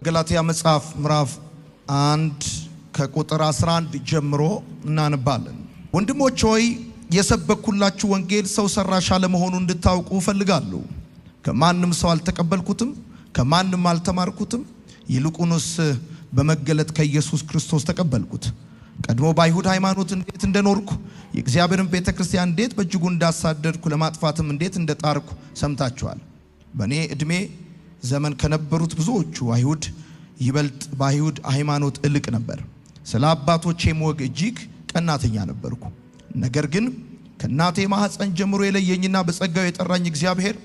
ገላትያ መጽሐፍ ምዕራፍ 1 ከቁጥር 11 ጀምሮ እናነባለን። ወንድሞች ሆይ የሰበኩላችሁ ወንጌል ሰው ሰራሽ አለመሆኑን እንድታውቁ እፈልጋለሁ። ከማንም ሰው አልተቀበልኩትም፣ ከማንም አልተማርኩትም። ይልቁንስ በመገለጥ ከኢየሱስ ክርስቶስ ተቀበልኩት። ቀድሞ በአይሁድ ሃይማኖት እንዴት እንደኖርኩ የእግዚአብሔርን ቤተክርስቲያን እንዴት በእጅጉ እንዳሳደድኩ ለማጥፋትም እንዴት እንደጣርኩ ሰምታችኋል። በእኔ ዕድሜ ዘመን ከነበሩት ብዙዎቹ አይሁድ ይበልጥ በአይሁድ ሃይማኖት እልቅ ነበር። ስለ አባቶቼም ወግ እጅግ ቀናተኛ ነበርኩ። ነገር ግን ከእናቴ ማኅፀን ጀምሮ የለየኝና በጸጋው የጠራኝ እግዚአብሔር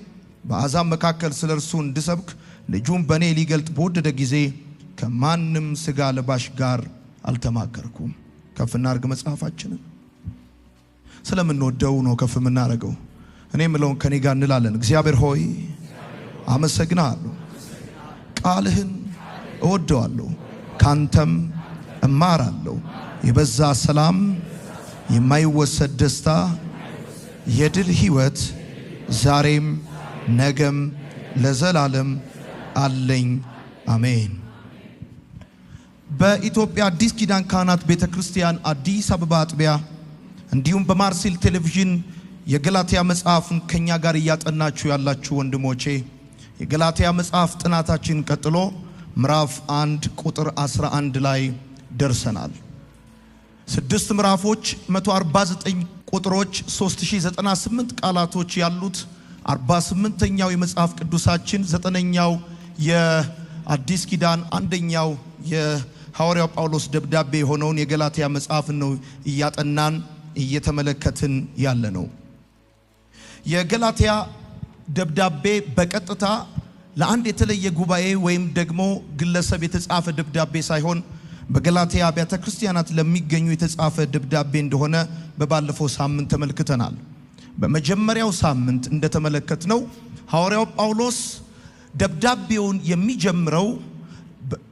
በአሕዛብ መካከል ስለ እርሱ እንድሰብክ ልጁን በእኔ ሊገልጥ በወደደ ጊዜ ከማንም ሥጋ ለባሽ ጋር አልተማከርኩም። ከፍ እናድርግ መጽሐፋችንን። ስለምንወደው ነው ከፍ የምናደርገው። እኔ የምለውን ከኔ ጋር እንላለን። እግዚአብሔር ሆይ አመሰግናለሁ፣ ቃልህን እወደዋለሁ፣ ካንተም እማራለሁ። የበዛ ሰላም፣ የማይወሰድ ደስታ፣ የድል ሕይወት ዛሬም ነገም ለዘላለም አለኝ። አሜን። በኢትዮጵያ አዲስ ኪዳን ካህናት ቤተክርስቲያን አዲስ አበባ አጥቢያ እንዲሁም በማርሴል ቴሌቪዥን የገላትያ መጽሐፍን ከኛ ጋር እያጠናችሁ ያላችሁ ወንድሞቼ የገላትያ መጽሐፍ ጥናታችን ቀጥሎ ምዕራፍ 1 ቁጥር 11 ላይ ደርሰናል። 6 ምዕራፎች 149 ቁጥሮች 3098 ቃላቶች ያሉት 48ኛው የመጽሐፍ ቅዱሳችን 9ኛው የአዲስ ኪዳን አንደኛው የሐዋርያው ጳውሎስ ደብዳቤ የሆነውን የገላትያ መጽሐፍን ነው እያጠናን እየተመለከትን ያለ ነው። የገላትያ ደብዳቤ በቀጥታ ለአንድ የተለየ ጉባኤ ወይም ደግሞ ግለሰብ የተጻፈ ደብዳቤ ሳይሆን በገላትያ አብያተ ክርስቲያናት ለሚገኙ የተጻፈ ደብዳቤ እንደሆነ በባለፈው ሳምንት ተመልክተናል። በመጀመሪያው ሳምንት እንደተመለከትነው ሐዋርያው ጳውሎስ ደብዳቤውን የሚጀምረው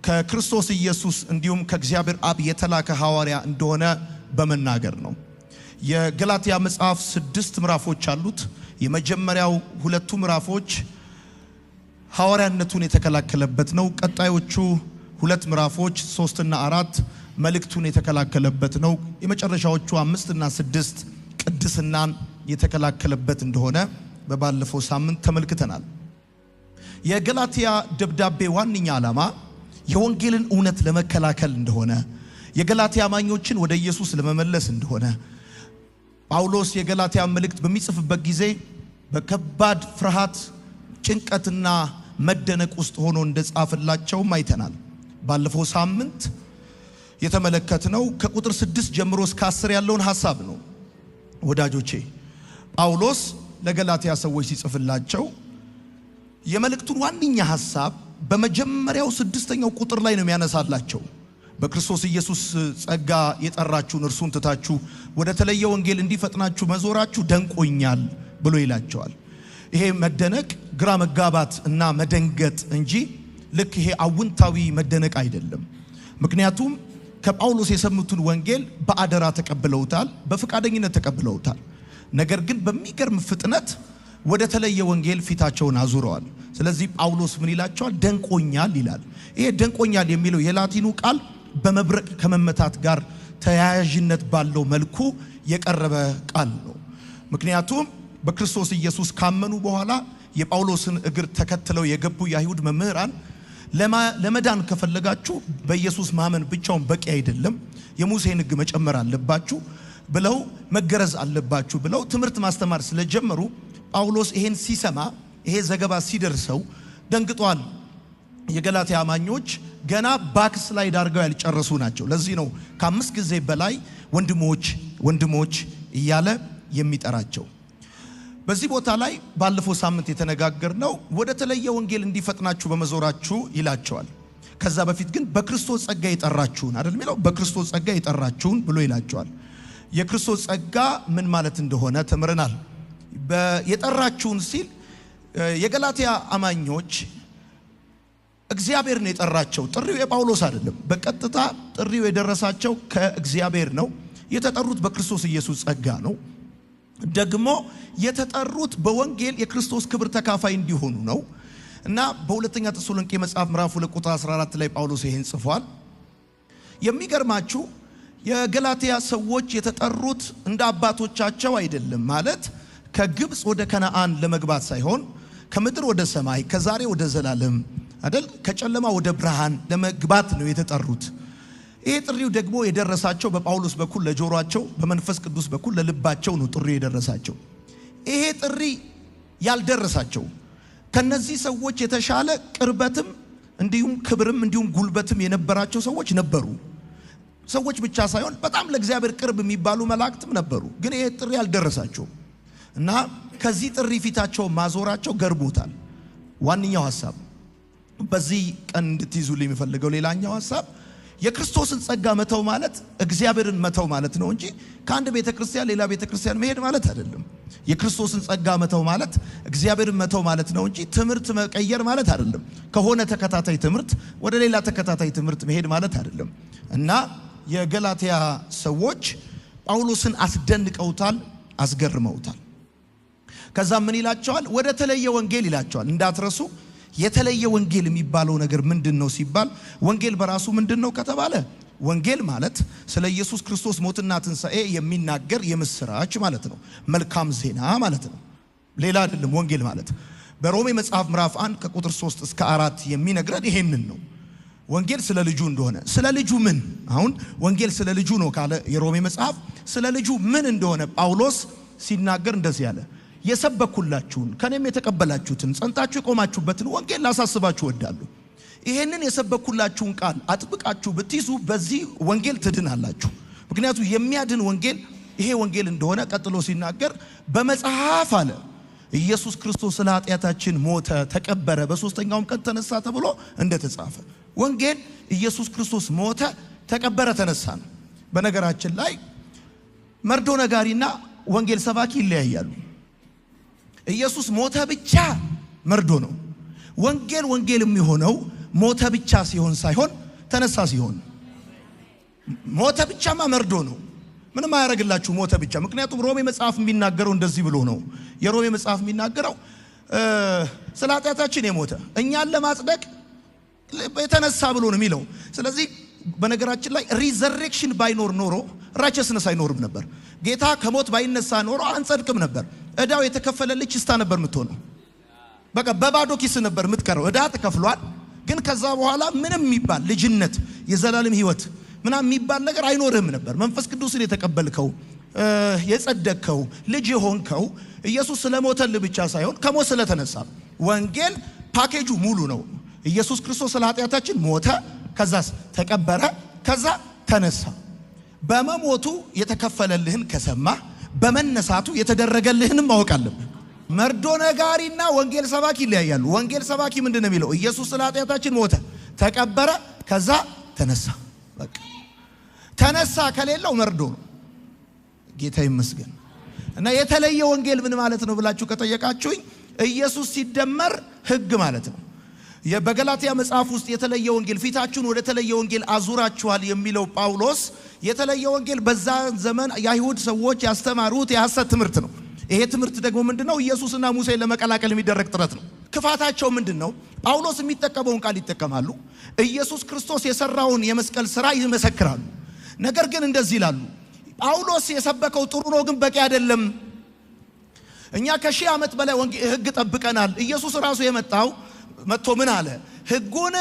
ከክርስቶስ ኢየሱስ እንዲሁም ከእግዚአብሔር አብ የተላከ ሐዋርያ እንደሆነ በመናገር ነው። የገላትያ መጽሐፍ 6 ምዕራፎች አሉት። የመጀመሪያው 2 ምዕራፎች ሐዋርያነቱን የተከላከለበት ነው። ቀጣዮቹ 2 ምዕራፎች 3 እና 4 መልእክቱን የተከላከለበት ነው። የመጨረሻዎቹ 5 እና 6 ቅድስናን የተከላከለበት እንደሆነ በባለፈው ሳምንት ተመልክተናል። የገላትያ ደብዳቤ ዋነኛ ዓላማ የወንጌልን እውነት ለመከላከል እንደሆነ፣ የገላትያ አማኞችን ወደ ኢየሱስ ለመመለስ እንደሆነ ጳውሎስ የገላትያ መልእክት በሚጽፍበት ጊዜ በከባድ ፍርሃት፣ ጭንቀትና መደነቅ ውስጥ ሆኖ እንደጻፈላቸውም አይተናል። ባለፈው ሳምንት የተመለከትነው ከቁጥር 6 ጀምሮ እስከ 10 ያለውን ሐሳብ ነው። ወዳጆቼ ጳውሎስ ለገላትያ ሰዎች ሲጽፍላቸው የመልእክቱን ዋነኛ ሐሳብ በመጀመሪያው 6ኛው ቁጥር ላይ ነው የሚያነሳላቸው። በክርስቶስ ኢየሱስ ጸጋ የጠራችሁን እርሱን ትታችሁ ወደ ተለየ ወንጌል እንዲፈጥናችሁ መዞራችሁ ደንቆኛል ብሎ ይላቸዋል። ይሄ መደነቅ ግራ መጋባት እና መደንገጥ እንጂ ልክ ይሄ አውንታዊ መደነቅ አይደለም። ምክንያቱም ከጳውሎስ የሰሙትን ወንጌል በአደራ ተቀብለውታል፣ በፈቃደኝነት ተቀብለውታል። ነገር ግን በሚገርም ፍጥነት ወደ ተለየ ወንጌል ፊታቸውን አዙረዋል። ስለዚህ ጳውሎስ ምን ይላቸዋል? ደንቆኛል ይላል። ይሄ ደንቆኛል የሚለው የላቲኑ ቃል በመብረቅ ከመመታት ጋር ተያያዥነት ባለው መልኩ የቀረበ ቃል ነው። ምክንያቱም በክርስቶስ ኢየሱስ ካመኑ በኋላ የጳውሎስን እግር ተከትለው የገቡ የአይሁድ መምህራን ለመዳን ከፈለጋችሁ በኢየሱስ ማመን ብቻውን በቂ አይደለም፣ የሙሴን ሕግ መጨመር አለባችሁ ብለው መገረዝ አለባችሁ ብለው ትምህርት ማስተማር ስለጀመሩ ጳውሎስ ይሄን ሲሰማ ይሄ ዘገባ ሲደርሰው ደንግጧል። የገላትያ አማኞች ገና ባክስላይድ አድርገው ያልጨረሱ ናቸው። ለዚህ ነው ከ5 ጊዜ በላይ ወንድሞች እያለ የሚጠራቸው። በዚህ ቦታ ላይ ባለፈው ሳምንት የተነጋገርነው ወደ ተለየ ወንጌል እንዲፈጥናችሁ በመዞራችሁ ይላቸዋል። ከዛ በፊት ግን በክርስቶስ ጸጋ የጠራችሁን አይደል የሚለው፣ በክርስቶስ ጸጋ የጠራችሁን ብሎ ይላቸዋል። የክርስቶስ ጸጋ ምን ማለት እንደሆነ ተምረናል። የጠራችሁን ሲል የገላትያ አማኞች እግዚአብሔር ነው የጠራቸው። ጥሪው የጳውሎስ አይደለም። በቀጥታ ጥሪው የደረሳቸው ከእግዚአብሔር ነው። የተጠሩት በክርስቶስ ኢየሱስ ጸጋ ነው። ደግሞ የተጠሩት በወንጌል የክርስቶስ ክብር ተካፋይ እንዲሆኑ ነው። እና በሁለተኛ ተሰሎንቄ መጽሐፍ ምዕራፍ 2 ቁጥር 14 ላይ ጳውሎስ ይሄን ጽፏል። የሚገርማችሁ የገላትያ ሰዎች የተጠሩት እንደ አባቶቻቸው አይደለም። ማለት ከግብጽ ወደ ከነዓን ለመግባት ሳይሆን ከምድር ወደ ሰማይ ከዛሬ ወደ ዘላለም አይደል ከጨለማ ወደ ብርሃን ለመግባት ነው የተጠሩት። ይሄ ጥሪው ደግሞ የደረሳቸው በጳውሎስ በኩል ለጆሮአቸው በመንፈስ ቅዱስ በኩል ለልባቸው ነው ጥሪው የደረሳቸው። ይሄ ጥሪ ያልደረሳቸው ከነዚህ ሰዎች የተሻለ ቅርበትም እንዲሁም ክብርም እንዲሁም ጉልበትም የነበራቸው ሰዎች ነበሩ። ሰዎች ብቻ ሳይሆን በጣም ለእግዚአብሔር ቅርብ የሚባሉ መላእክትም ነበሩ። ግን ይሄ ጥሪ ያልደረሳቸው እና ከዚህ ጥሪ ፊታቸው ማዞራቸው ገርቦታል። ዋንኛው ሐሳብ በዚህ ቀን እንድትይዙልኝ የሚፈልገው ሌላኛው ሐሳብ የክርስቶስን ጸጋ መተው ማለት እግዚአብሔርን መተው ማለት ነው እንጂ ከአንድ ቤተክርስቲያን ሌላ ቤተክርስቲያን መሄድ ማለት አይደለም። የክርስቶስን ጸጋ መተው ማለት እግዚአብሔርን መተው ማለት ነው እንጂ ትምህርት መቀየር ማለት አይደለም። ከሆነ ተከታታይ ትምህርት ወደ ሌላ ተከታታይ ትምህርት መሄድ ማለት አይደለም። እና የገላትያ ሰዎች ጳውሎስን አስደንቀውታል፣ አስገርመውታል። ከዛ ምን ይላቸዋል? ወደ ተለየ ወንጌል ይላቸዋል። እንዳትረሱ የተለየ ወንጌል የሚባለው ነገር ምንድነው ሲባል ወንጌል በራሱ ምንድነው ከተባለ ወንጌል ማለት ስለ ኢየሱስ ክርስቶስ ሞትና ትንሣኤ የሚናገር የምስራች ማለት ነው። መልካም ዜና ማለት ነው። ሌላ አይደለም ወንጌል ማለት። በሮሜ መጽሐፍ ምዕራፍ 1 ከቁጥር 3 እስከ 4 የሚነግረን ይሄንን ነው። ወንጌል ስለ ልጁ እንደሆነ ስለ ልጁ ምን አሁን ወንጌል ስለ ልጁ ነው ካለ የሮሜ መጽሐፍ ስለ ልጁ ምን እንደሆነ ጳውሎስ ሲናገር እንደዚህ ያለ የሰበኩላችሁን ከኔም የተቀበላችሁትን ጸንታችሁ የቆማችሁበትን ወንጌል ላሳስባችሁ እወዳለሁ። ይሄንን የሰበኩላችሁን ቃል አጥብቃችሁ ብትይዙ በዚህ ወንጌል ትድናላችሁ። ምክንያቱም የሚያድን ወንጌል ይሄ ወንጌል እንደሆነ ቀጥሎ ሲናገር በመጽሐፍ አለ ኢየሱስ ክርስቶስ ስለ ኃጢአታችን ሞተ፣ ተቀበረ፣ በሶስተኛውም ቀን ተነሳ ተብሎ እንደተጻፈ ወንጌል ኢየሱስ ክርስቶስ ሞተ፣ ተቀበረ፣ ተነሳ ነው። በነገራችን ላይ መርዶ ነጋሪና ወንጌል ሰባኪ ይለያያሉ። ኢየሱስ ሞተ ብቻ መርዶ ነው። ወንጌል የሚሆነው ሞተ ብቻ ሲሆን ሳይሆን ተነሳ ሲሆን። ሞተ ብቻማ መርዶ ነው። ምንም አያረግላችሁ ሞተ ብቻ። ምክንያቱም ሮሜ መጽሐፍ የሚናገረው እንደዚህ ብሎ ነው። የሮሜ መጽሐፍ የሚናገረው ስለ ኃጢአታችን የሞተ እኛን ለማጽደቅ የተነሳ ብሎ ነው የሚለው። ስለዚህ በነገራችን ላይ ሪዘሬክሽን ባይኖር ኖሮ ራቸስነስ አይኖርም ነበር። ጌታ ከሞት ባይነሳ ኖሮ አንጸድቅም ነበር። እዳው የተከፈለልች እስታ ነበር የምትሆነው። በቃ በባዶ ኪስ ነበር የምትቀረው። እዳ ተከፍሏል። ግን ከዛ በኋላ ምንም የሚባል ልጅነት የዘላለም ሕይወት ምናምን የሚባል ነገር አይኖርህም ነበር። መንፈስ ቅዱስን የተቀበልከው የጸደቅከው ልጅ የሆንከው ኢየሱስ ስለሞተልህ ብቻ ሳይሆን ከሞት ስለተነሳ። ወንጌል ፓኬጁ ሙሉ ነው። ኢየሱስ ክርስቶስ ስለ ኃጢአታችን ሞተ፣ ከዛስ ተቀበረ፣ ከዛ ተነሳ። በመሞቱ የተከፈለልህን ከሰማ በመነሳቱ የተደረገልህንም ማወቅ አለብህ። መርዶ ነጋሪና ወንጌል ሰባኪ ይለያያሉ። ወንጌል ሰባኪ ምንድነው የሚለው? ኢየሱስ ስለ ኃጢአታችን ሞተ፣ ተቀበረ፣ ከዛ ተነሳ። በቃ ተነሳ ከሌለው መርዶ ነው። ጌታ ይመስገን። እና የተለየ ወንጌል ምን ማለት ነው ብላችሁ ከጠየቃችሁኝ ኢየሱስ ሲደመር ሕግ ማለት ነው። በገላትያ መጽሐፍ ውስጥ የተለየ ወንጌል ፊታችሁን ወደ ተለየ ወንጌል አዙራችኋል የሚለው ጳውሎስ የተለየ ወንጌል በዛ ዘመን የአይሁድ ሰዎች ያስተማሩት የሐሰት ትምህርት ነው። ይሄ ትምህርት ደግሞ ምንድነው? ኢየሱስና ሙሴ ለመቀላቀል የሚደረግ ጥረት ነው። ክፋታቸው ምንድነው? ጳውሎስ የሚጠቀመውን ቃል ይጠቀማሉ። ኢየሱስ ክርስቶስ የሰራውን የመስቀል ሥራ ይመሰክራሉ። ነገር ግን እንደዚህ ይላሉ፣ ጳውሎስ የሰበከው ጥሩ ነው፣ ግን በቂ አይደለም። እኛ ከ1000 ዓመት በላይ ሕግ ጠብቀናል። ኢየሱስ ራሱ የመጣው መጥቶ ምን አለ? ሕጉን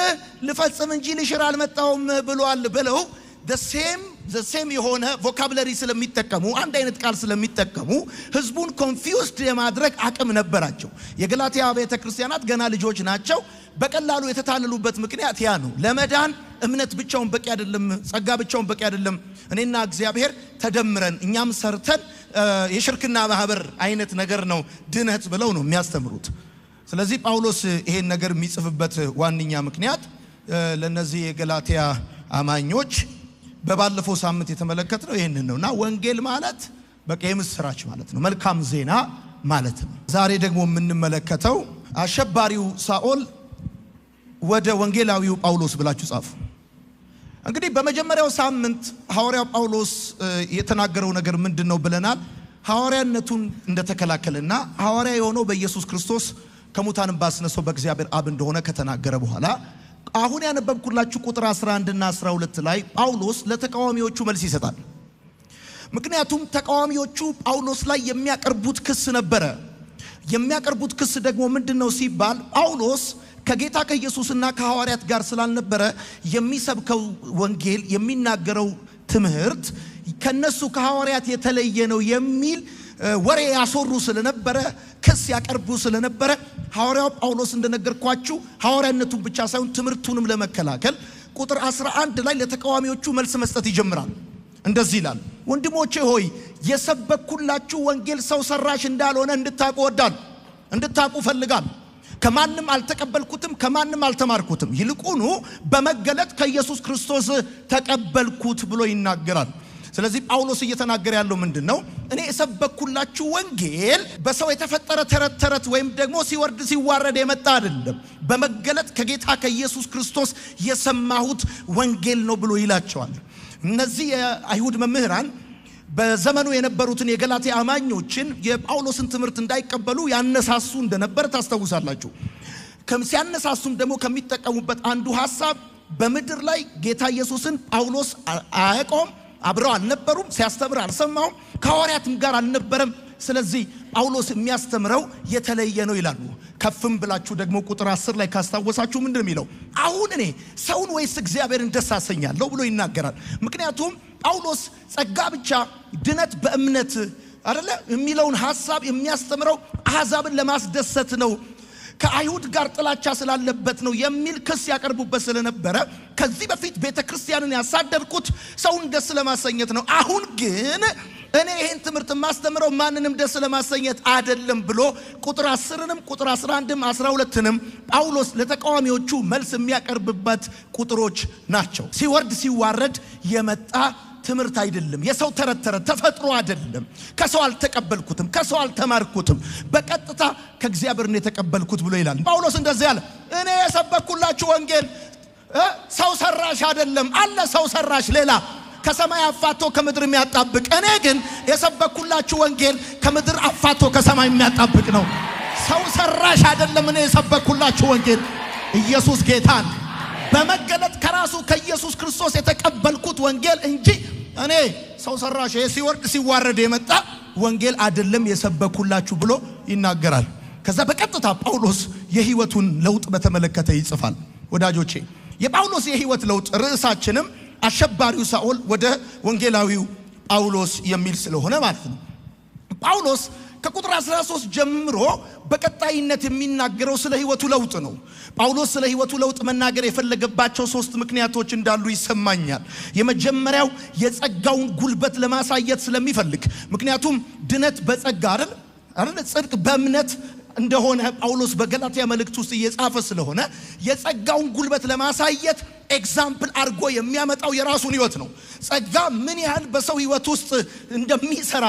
ልፈጽም እንጂ ልሽር አልመጣሁም ብሏል ብለው the same የሆነ ቮካብለሪ ስለሚጠቀሙ አንድ አይነት ቃል ስለሚጠቀሙ ህዝቡን ኮንፊውዝድ የማድረግ አቅም ነበራቸው። የገላትያ ቤተክርስቲያናት ገና ልጆች ናቸው። በቀላሉ የተታለሉበት ምክንያት ያ ነው። ለመዳን እምነት ብቻውን በቂ አይደለም፣ ጸጋ ብቻውን በቂ አይደለም። እኔና እግዚአብሔር ተደምረን እኛም ሰርተን የሽርክና ማህበር አይነት ነገር ነው ድነት ብለው ነው የሚያስተምሩት። ስለዚህ ጳውሎስ ይሄን ነገር የሚጽፍበት ዋንኛ ምክንያት ለነዚህ የገላትያ አማኞች በባለፈው ሳምንት የተመለከተው ይሄንን ነውና ወንጌል ማለት በቃ የምስራች ማለት ነው፣ መልካም ዜና ማለት ነው። ዛሬ ደግሞ የምንመለከተው አሸባሪው ሳኦል ወደ ወንጌላዊው ጳውሎስ ብላችሁ ጻፉ። እንግዲህ በመጀመሪያው ሳምንት ሐዋርያው ጳውሎስ የተናገረው ነገር ምንድነው ብለናል? ሐዋርያነቱን እንደተከላከለና ሐዋርያ የሆነው በኢየሱስ ክርስቶስ ከሙታንም ባስነሳው በእግዚአብሔር አብ እንደሆነ ከተናገረ በኋላ አሁን ያነበብኩላችሁ ቁጥር 11 እና 12 ላይ ጳውሎስ ለተቃዋሚዎቹ መልስ ይሰጣል። ምክንያቱም ተቃዋሚዎቹ ጳውሎስ ላይ የሚያቀርቡት ክስ ነበረ። የሚያቀርቡት ክስ ደግሞ ምንድነው ሲባል ጳውሎስ ከጌታ ከኢየሱስና ከሐዋርያት ጋር ስላልነበረ የሚሰብከው ወንጌል የሚናገረው ትምህርት ከነሱ ከሐዋርያት የተለየ ነው የሚል ወሬ ያሶሩ ስለነበረ ክስ ያቀርቡ ስለነበረ ሐዋርያው ጳውሎስ እንደነገርኳችሁ ሐዋርያነቱን ብቻ ሳይሆን ትምህርቱንም ለመከላከል ቁጥር 11 ላይ ለተቃዋሚዎቹ መልስ መስጠት ይጀምራል። እንደዚህ ይላል፣ ወንድሞቼ ሆይ የሰበኩላችሁ ወንጌል ሰው ሰራሽ እንዳልሆነ እንድታውቁ ፈልጋለሁ። ከማንም አልተቀበልኩትም፣ ከማንም አልተማርኩትም፣ ይልቁኑ በመገለጥ ከኢየሱስ ክርስቶስ ተቀበልኩት ብሎ ይናገራል። ስለዚህ ጳውሎስ እየተናገረ ያለው ምንድነው? እኔ የሰበኩላችሁ ወንጌል በሰው የተፈጠረ ተረት ወይም ደግሞ ሲወርድ ሲዋረድ የመጣ አይደለም፣ በመገለጥ ከጌታ ከኢየሱስ ክርስቶስ የሰማሁት ወንጌል ነው ብሎ ይላቸዋል። እነዚህ የአይሁድ መምህራን በዘመኑ የነበሩትን የገላትያ አማኞችን የጳውሎስን ትምህርት እንዳይቀበሉ ያነሳሱ እንደነበር ታስተውሳላችሁ። ሲያነሳሱም ደግሞ ከሚጠቀሙበት አንዱ ሐሳብ በምድር ላይ ጌታ ኢየሱስን ጳውሎስ አያውቀውም፣ አብረው አልነበሩም፣ ሲያስተምር አልሰማውም፣ ከሐዋርያትም ጋር አልነበረም። ስለዚህ ጳውሎስ የሚያስተምረው የተለየ ነው ይላሉ። ከፍም ብላችሁ ደግሞ ቁጥር 10 ላይ ካስታወሳችሁ ምንድነው የሚለው? አሁን እኔ ሰውን ወይስ እግዚአብሔርን ደስ አሰኛለሁ ብሎ ይናገራል። ምክንያቱም ጳውሎስ ጸጋ ብቻ ድነት በእምነት አይደለ የሚለውን ሐሳብ የሚያስተምረው አሕዛብን ለማስደሰት ነው፣ ከአይሁድ ጋር ጥላቻ ስላለበት ነው የሚል ክስ ያቀርቡበት ስለነበረ ከዚህ በፊት ቤተክርስቲያንን ያሳደርኩት ሰውን ደስ ለማሰኘት ነው፣ አሁን ግን እኔ ይሄን ትምህርት ማስተምረው ማንንም ደስ ለማሰኘት አይደለም ብሎ ቁጥር 10ንም ቁጥር 11ም 12ንም ጳውሎስ ለተቃዋሚዎቹ መልስ የሚያቀርብበት ቁጥሮች ናቸው። ሲወርድ ሲዋረድ የመጣ ትምህርት አይደለም፣ የሰው ተረት ተፈጥሮ አይደለም፣ ከሰው አልተቀበልኩትም፣ ከሰው አልተማርኩትም፣ በቀጥታ ከእግዚአብሔር ነው የተቀበልኩት ብሎ ይላል። ጳውሎስ እንደዚህ ያለ እኔ የሰበኩላችሁ ወንጌል ሰው ሰራሽ አይደለም፣ አለ ሰው ሰራሽ ሌላ ከሰማይ አፋቶ ከምድር የሚያጣብቅ፣ እኔ ግን የሰበኩላችሁ ወንጌል ከምድር አፋቶ ከሰማይ የሚያጣብቅ ነው። ሰው ሰራሽ አይደለም። እኔ የሰበኩላችሁ ወንጌል ኢየሱስ ጌታን በመገለጥ ከራሱ ከኢየሱስ ክርስቶስ የተቀበልኩት ወንጌል እንጂ እኔ ሰው ሰራሽ ሲወርድ ሲዋረድ የመጣ ወንጌል አይደለም የሰበኩላችሁ ብሎ ይናገራል። ከዛ በቀጥታ ጳውሎስ የህይወቱን ለውጥ በተመለከተ ይጽፋል። ወዳጆቼ የጳውሎስ የህይወት ለውጥ ርዕሳችንም አሸባሪው ሳኦል ወደ ወንጌላዊው ጳውሎስ የሚል ስለሆነ ማለት ነው። ጳውሎስ ከቁጥር 13 ጀምሮ በቀጣይነት የሚናገረው ስለ ህይወቱ ለውጥ ነው። ጳውሎስ ስለ ህይወቱ ለውጥ መናገር የፈለገባቸው 3 ምክንያቶች እንዳሉ ይሰማኛል። የመጀመሪያው የጸጋውን ጉልበት ለማሳየት ስለሚፈልግ፣ ምክንያቱም ድነት በጸጋ አይደል ጽድቅ በእምነት እንደሆነ ጳውሎስ በገላትያ መልእክት ውስጥ እየጻፈ ስለሆነ የጸጋውን ጉልበት ለማሳየት ኤግዛምፕል አድርጎ የሚያመጣው የራሱን ህይወት ነው። ጸጋ ምን ያህል በሰው ህይወት ውስጥ እንደሚሰራ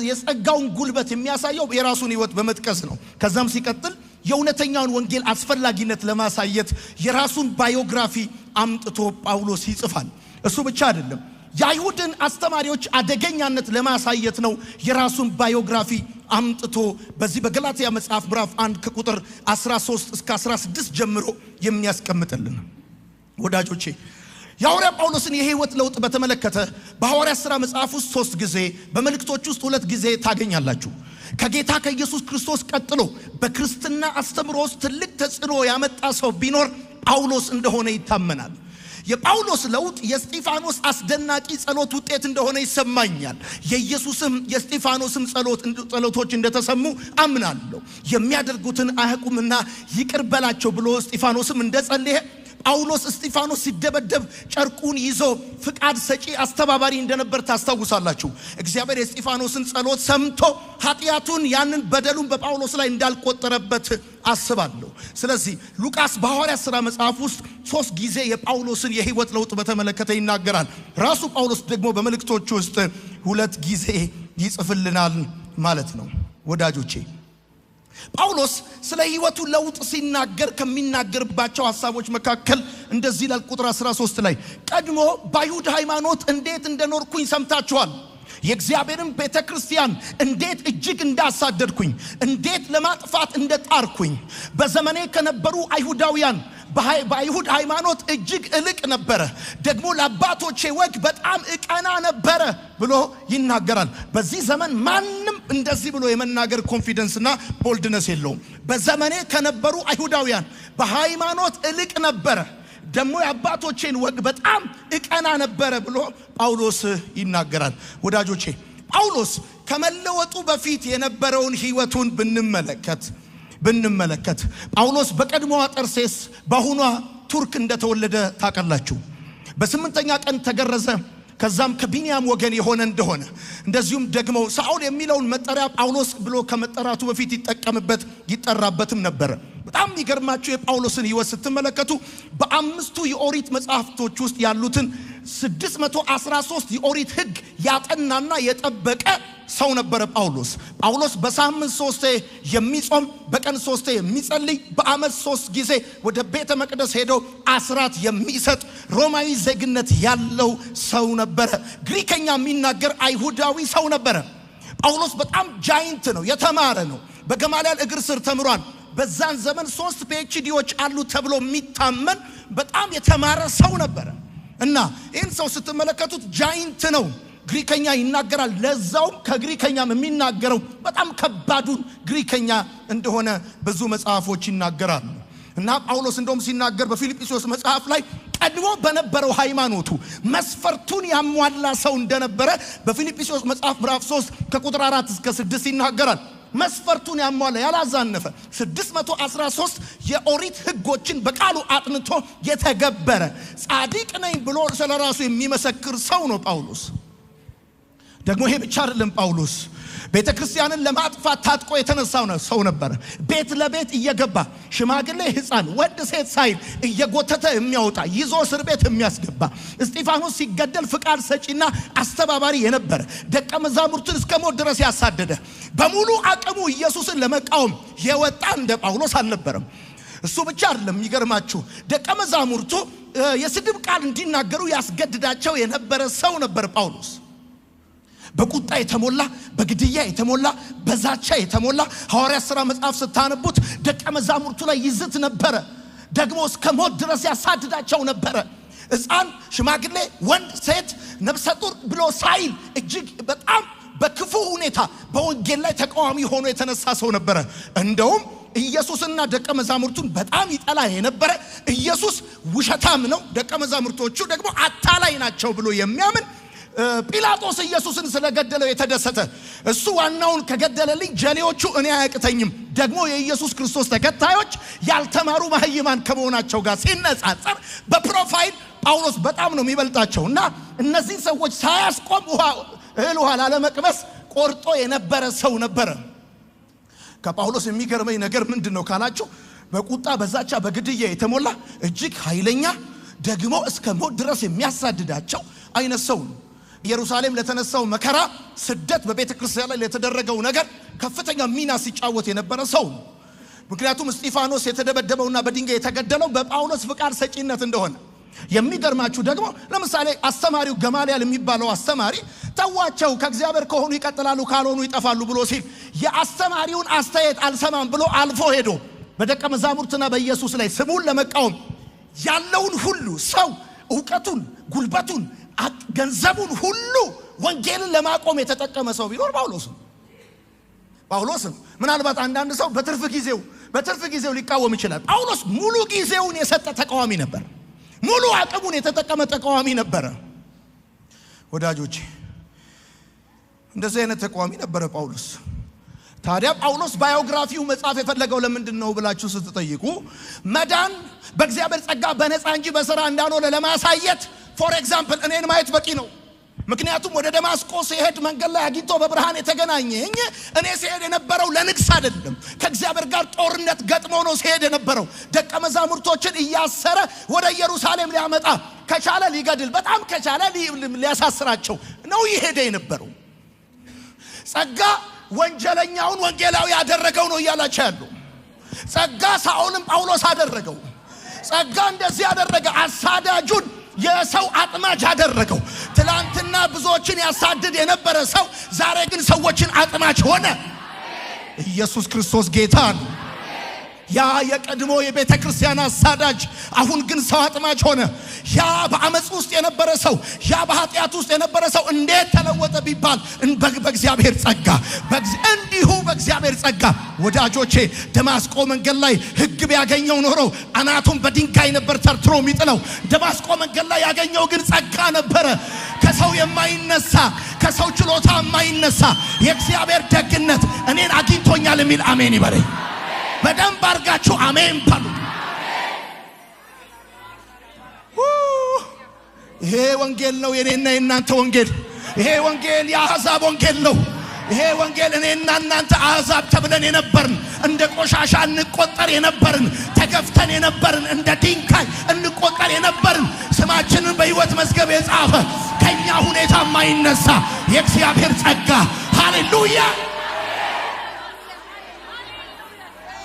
የጸጋውን ጉልበት የሚያሳየው የራሱን ህይወት በመጥቀስ ነው። ከዛም ሲቀጥል የእውነተኛውን ወንጌል አስፈላጊነት ለማሳየት የራሱን ባዮግራፊ አምጥቶ ጳውሎስ ይጽፋል። እሱ ብቻ አይደለም፣ የአይሁድን አስተማሪዎች አደገኛነት ለማሳየት ነው የራሱን ባዮግራፊ አምጥቶ በዚህ በገላትያ መጽሐፍ ምዕራፍ 1 ከቁጥር 13 እስከ 16 ጀምሮ የሚያስቀምጥልን። ወዳጆቼ የሐዋርያ ጳውሎስን የህይወት ለውጥ በተመለከተ በሐዋርያ ሥራ መጽሐፍ ውስጥ 3 ጊዜ በመልእክቶች ውስጥ 2 ጊዜ ታገኛላችሁ። ከጌታ ከኢየሱስ ክርስቶስ ቀጥሎ በክርስትና አስተምሮ ውስጥ ትልቅ ተጽዕኖ ያመጣ ሰው ቢኖር ጳውሎስ እንደሆነ ይታመናል። የጳውሎስ ለውጥ የስጢፋኖስ አስደናቂ ጸሎት ውጤት እንደሆነ ይሰማኛል። የኢየሱስም የስጢፋኖስም ጸሎቶች እንደተሰሙ አምናለሁ። የሚያደርጉትን አያውቁምና ይቅር በላቸው ብሎ ስጢፋኖስም እንደጸለየ ጳውሎስ እስጢፋኖስ ሲደበደብ ጨርቁን ይዞ ፍቃድ ሰጪ አስተባባሪ እንደነበር ታስታውሳላችሁ። እግዚአብሔር የስጢፋኖስን ጸሎት ሰምቶ ኃጢያቱን ያንን በደሉን በጳውሎስ ላይ እንዳልቆጠረበት አስባለሁ። ስለዚህ ሉቃስ በሐዋርያ ሥራ መጽሐፍ ውስጥ 3 ጊዜ የጳውሎስን የህይወት ለውጥ በተመለከተ ይናገራል። ራሱ ጳውሎስ ደግሞ በመልእክቶቹ ውስጥ 2 ጊዜ ይጽፍልናል ማለት ነው። ወዳጆቼ ጳውሎስ ስለ ህይወቱ ለውጥ ሲናገር ከሚናገርባቸው ሐሳቦች መካከል እንደዚህ ይላል ቁጥር 13 ላይ ቀድሞ በአይሁድ ሃይማኖት እንዴት እንደኖርኩኝ ሰምታችኋል። የእግዚአብሔርን ቤተክርስቲያን እንዴት እጅግ እንዳሳደድኩኝ እንዴት ለማጥፋት እንደጣርኩኝ በዘመኔ ከነበሩ አይሁዳውያን በአይሁድ ሃይማኖት እጅግ እልቅ ነበረ ደግሞ ለአባቶቼ ወግ በጣም እቀና ነበረ ብሎ ይናገራል። በዚህ ዘመን ማንም እንደዚህ ብሎ የመናገር ኮንፊደንስና ቦልድነስ የለውም። በዘመኔ ከነበሩ አይሁዳውያን በሃይማኖት እልቅ ነበረ ደግሞ የአባቶቼን ወግ በጣም እቀና ነበረ ብሎ ጳውሎስ ይናገራል። ወዳጆቼ ጳውሎስ ከመለወጡ በፊት የነበረውን ህይወቱን ብንመለከት ጳውሎስ በቀድሞዋ ጠርሴስ በአሁኗ ቱርክ እንደተወለደ ታውቃላችሁ። በስምንተኛ ቀን ተገረዘ። ከዛም ከቢንያም ወገን የሆነ እንደሆነ እንደዚሁም ደግሞ ሳኦል የሚለውን መጠሪያ ጳውሎስ ብሎ ከመጠራቱ በፊት ይጠራበትም ነበር። በጣም የሚገርማችሁ የጳውሎስን ህይወት ስትመለከቱ በአምስቱ የኦሪት መጽሐፍቶች ውስጥ ያሉትን 613 የኦሪት ህግ ያጠናና የጠበቀ ሰው ነበር ጳውሎስ በሳምንት 3 የሚጾም በቀን 3 የሚጸልይ በአመት 3 ጊዜ ወደ ቤተ መቅደስ ሄዶ አስራት የሚሰጥ ሮማዊ ዜግነት ያለው ሰው ነበር። ግሪከኛ የሚናገር አይሁዳዊ ሰው ነበር። ጳውሎስ በጣም ጃይንት ነው፣ የተማረ ነው። በገማልያል እግር ስር ተምሯል። በዛን ዘመን 3 PhDዎች አሉ ተብሎ የሚታመን በጣም የተማረ ሰው ነበር እና ይህን ሰው ስትመለከቱት ጃይንት ነው። ግሪከኛ ይናገራል። ለዛውም ከግሪከኛም የሚናገረው በጣም ከባዱን ግሪከኛ እንደሆነ ብዙ መጽሐፎች ይናገራሉ። እና ጳውሎስ እንደውም ሲናገር በፊልጵስዩስ መጽሐፍ ላይ ቀድሞ በነበረው ሃይማኖቱ መስፈርቱን ያሟላ ሰው እንደነበረ በፊልጵስዩስ መጽሐፍ ምዕራፍ 3 ከቁጥር 4 እስከ 6 ይናገራል። መስፈርቱን ያሟላ ያላዛነፈ 613 የኦሪት ህጎችን በቃሉ አጥንቶ የተገበረ ጻድቅ ነኝ ብሎ ስለራሱ የሚመሰክር ሰው ነው ጳውሎስ። ደግሞ ይሄ ብቻ አይደለም። ጳውሎስ ቤተክርስቲያንን ለማጥፋት ታጥቆ የተነሳው ሰው ነበር። ቤት ለቤት እየገባ ሽማግሌ ሕፃን ወንድ ሴት ሳይል እየጎተተ የሚያወጣ ይዞ እስር ቤት የሚያስገባ እስጢፋኖስ ሲገደል ፍቃድ ሰጪና አስተባባሪ የነበረ ደቀ መዛሙርቱን እስከ ሞት ድረስ ያሳደደ በሙሉ አቅሙ ኢየሱስን ለመቃወም የወጣ እንደ ጳውሎስ አልነበረም። እሱ ብቻ አይደለም። የሚገርማችሁ ደቀ መዛሙርቱ የስድብ ቃል እንዲናገሩ ያስገድዳቸው የነበረ ሰው ነበር ጳውሎስ። በቁጣ የተሞላ በግድያ የተሞላ በዛቻ የተሞላ ሐዋርያት ሥራ መጽሐፍ ስታነቡት ደቀ መዛሙርቱ ላይ ይዝት ነበረ። ደግሞ እስከ ሞት ድረስ ያሳድዳቸው ነበረ። ሕፃን ሽማግሌ ወንድ ሴት ነፍሰ ጡር ብሎ ሳይል እጅግ በጣም በክፉ ሁኔታ በወንጌል ላይ ተቃዋሚ ሆኖ የተነሳ ሰው ነበረ። እንደውም ኢየሱስና ደቀ መዛሙርቱን በጣም ይጠላ የነበረ ኢየሱስ ውሸታም ነው ደቀ መዛሙርቶቹ ደግሞ አታላይ ናቸው ብሎ የሚያምን ጲላጦስ ኢየሱስን ስለገደለው የተደሰተ እሱ ዋናውን ከገደለልኝ ጀሌዎቹ እኔ አያቅተኝም ደግሞ የኢየሱስ ክርስቶስ ተከታዮች ያልተማሩ ማህይማን ከመሆናቸው ጋር ሲነጻጸር በፕሮፋይል ጳውሎስ በጣም ነው የሚበልጣቸውና እነዚህ ሰዎች ሳያስቆም እህል ውሃ ላለመቅመስ ቆርጦ የነበረ ሰው ነበር። ከጳውሎስ የሚገርመኝ ነገር ምንድነው ካላችሁ በቁጣ በዛቻ በግድያ የተሞላ እጅግ ኃይለኛ ደግሞ እስከ ሞት ድረስ የሚያሳድዳቸው አይነት ሰው ነው። ኢየሩሳሌም ለተነሳው መከራ ስደት በቤተክርስቲያን ላይ ለተደረገው ነገር ከፍተኛ ሚና ሲጫወት የነበረ ሰው ነው። ምክንያቱም እስጢፋኖስ የተደበደበውና በድንጋይ የተገደለው በጳውሎስ ፍቃድ ሰጪነት እንደሆነ የሚገርማችሁ ደግሞ ለምሳሌ አስተማሪው ገማልያል የሚባለው አስተማሪ ተዋቸው ከእግዚአብሔር ከሆኑ ይቀጥላሉ ካልሆኑ ይጠፋሉ ብሎ ሲል የአስተማሪውን አስተያየት አልሰማም ብሎ አልፎ ሄዶ በደቀ መዛሙርትና በኢየሱስ ላይ ስሙን ለመቃወም ያለውን ሁሉ ሰው ዕውቀቱን ጉልበቱን ገንዘቡን ሁሉ ወንጌልን ለማቆም የተጠቀመ ሰው ቢኖር ጳውሎስ ነው። ምናልባት አንዳንድ ሰው በትርፍ ጊዜው ሊቃወም ይችላል። ጳውሎስ ሙሉ ጊዜውን የሰጠ ተቃዋሚ ነበር። ሙሉ አቅሙን የተጠቀመ ተቃዋሚ ነበር። ወዳጆቼ እንደዚህ አይነት ተቃዋሚ ነበር ጳውሎስ። ታዲያ ጳውሎስ ባዮግራፊው መጻፍ የፈለገው ለምንድን ነው ብላችሁ ስትጠይቁ መዳን በእግዚአብሔር ጸጋ በነፃ እንጂ በሥራ እንዳልሆነ ለማሳየት ፎር ኤግዛምፕል እኔን ማየት በቂ ነው። ምክንያቱም ወደ ደማስቆ ሲሄድ መንገድ ላይ አግኝቶ በብርሃን የተገናኘኝ እኔ ሲሄድ የነበረው ለንግስ አይደለም ከእግዚአብሔር ጋር ጦርነት ገጥሞ ነው ሲሄድ የነበረው ደቀ መዛሙርቶችን እያሰረ ወደ ኢየሩሳሌም ሊያመጣ ከቻለ ሊገድል በጣም ከቻለ ሊያሳስራቸው ነው ይሄድ የነበረው። ጸጋ ወንጀለኛውን ወንጌላዊ ያደረገው ነው እያላችሁ ያለው ጸጋ ሳኦልን ጳውሎስ አደረገው። ጸጋ እንደዚህ ያደረገ አሳዳጁን የሰው አጥማጅ አደረገው። ትላንትና ብዙዎችን ያሳድድ የነበረ ሰው ዛሬ ግን ሰዎችን አጥማጅ ሆነ። ኢየሱስ ክርስቶስ ጌታ ነው። ያ የቀድሞ የቤተ ክርስቲያን አሳዳጅ አሁን ግን ሰው አጥማጅ ሆነ። ያ በአመጽ ውስጥ የነበረ ሰው፣ ያ በኃጢአት ውስጥ የነበረ ሰው እንዴት ተለወጠ ቢባል በእግዚአብሔር ጸጋ፣ እንዲሁ በእግዚአብሔር ጸጋ። ወዳጆቼ ደማስቆ መንገድ ላይ ሕግ ቢያገኘው ኖሮ አናቱን በድንጋይ ነበር ተርትሮ የሚጥለው። ደማስቆ መንገድ ላይ ያገኘው ግን ጸጋ ነበረ። ከሰው የማይነሳ ከሰው ችሎታ የማይነሳ የእግዚአብሔር ደግነት እኔን አግኝቶኛል የሚል አሜን ይበለኝ። በደንብ አርጋችሁ አሜን በሉ። ይሄ ወንጌል ነው የኔና የናንተ ወንጌል። ይሄ ወንጌል የአሕዛብ ወንጌል ነው። ይሄ ወንጌል እኔና እናንተ አሕዛብ ተብለን የነበርን፣ እንደ ቆሻሻ እንቆጠር የነበርን፣ ተገፍተን የነበርን፣ እንደ ድንጋይ እንቆጠር የነበርን፣ ስማችንን በሕይወት መዝገብ የጻፈ ከኛ ሁኔታ የማይነሳ የእግዚአብሔር ጸጋ። ሃሌሉያ!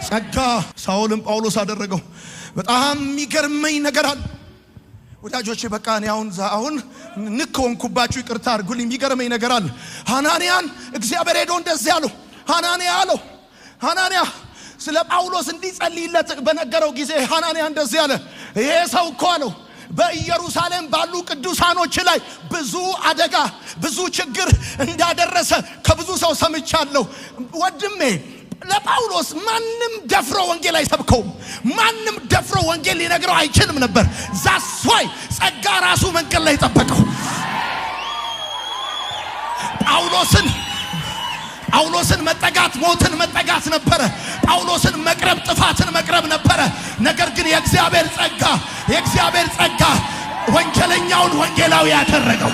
ጸጋ ሳውልን ጳውሎስ አደረገው። በጣም የሚገርመኝ ነገር አለ ወዳጆቼ። በቃ እኔ አሁን ንከወንኩባችሁ ይቅርታ አድርጉልኝ። የሚገርመኝ ነገር አለ። ሐናንያን እግዚአብሔር ሄዶ እንደዚህ አለው። ሐናንያ አለው፣ ሐናንያ ስለ ጳውሎስ እንዲጸልይለት በነገረው ጊዜ ሐናንያ እንደዚህ አለ። ይሄ ሰው እኮ አለው በኢየሩሳሌም ባሉ ቅዱሳኖች ላይ ብዙ አደጋ ብዙ ችግር እንዳደረሰ ከብዙ ሰው ሰምቻለሁ። ወድሜ ለጳውሎስ ማንም ደፍሮ ወንጌል አይሰብከውም። ማንም ደፍሮ ወንጌል ሊነግረው አይችልም ነበር። ዛስዋይ ጸጋ ራሱ መንገድ ላይ ጠበቀው። ጳውሎስን መጠጋት ሞትን መጠጋት ነበረ። ጳውሎስን መቅረብ ጥፋትን መቅረብ ነበረ። ነገር ግን የእግዚአብሔር ጸጋ ወንጀለኛውን ወንጌላዊ ያደረገው።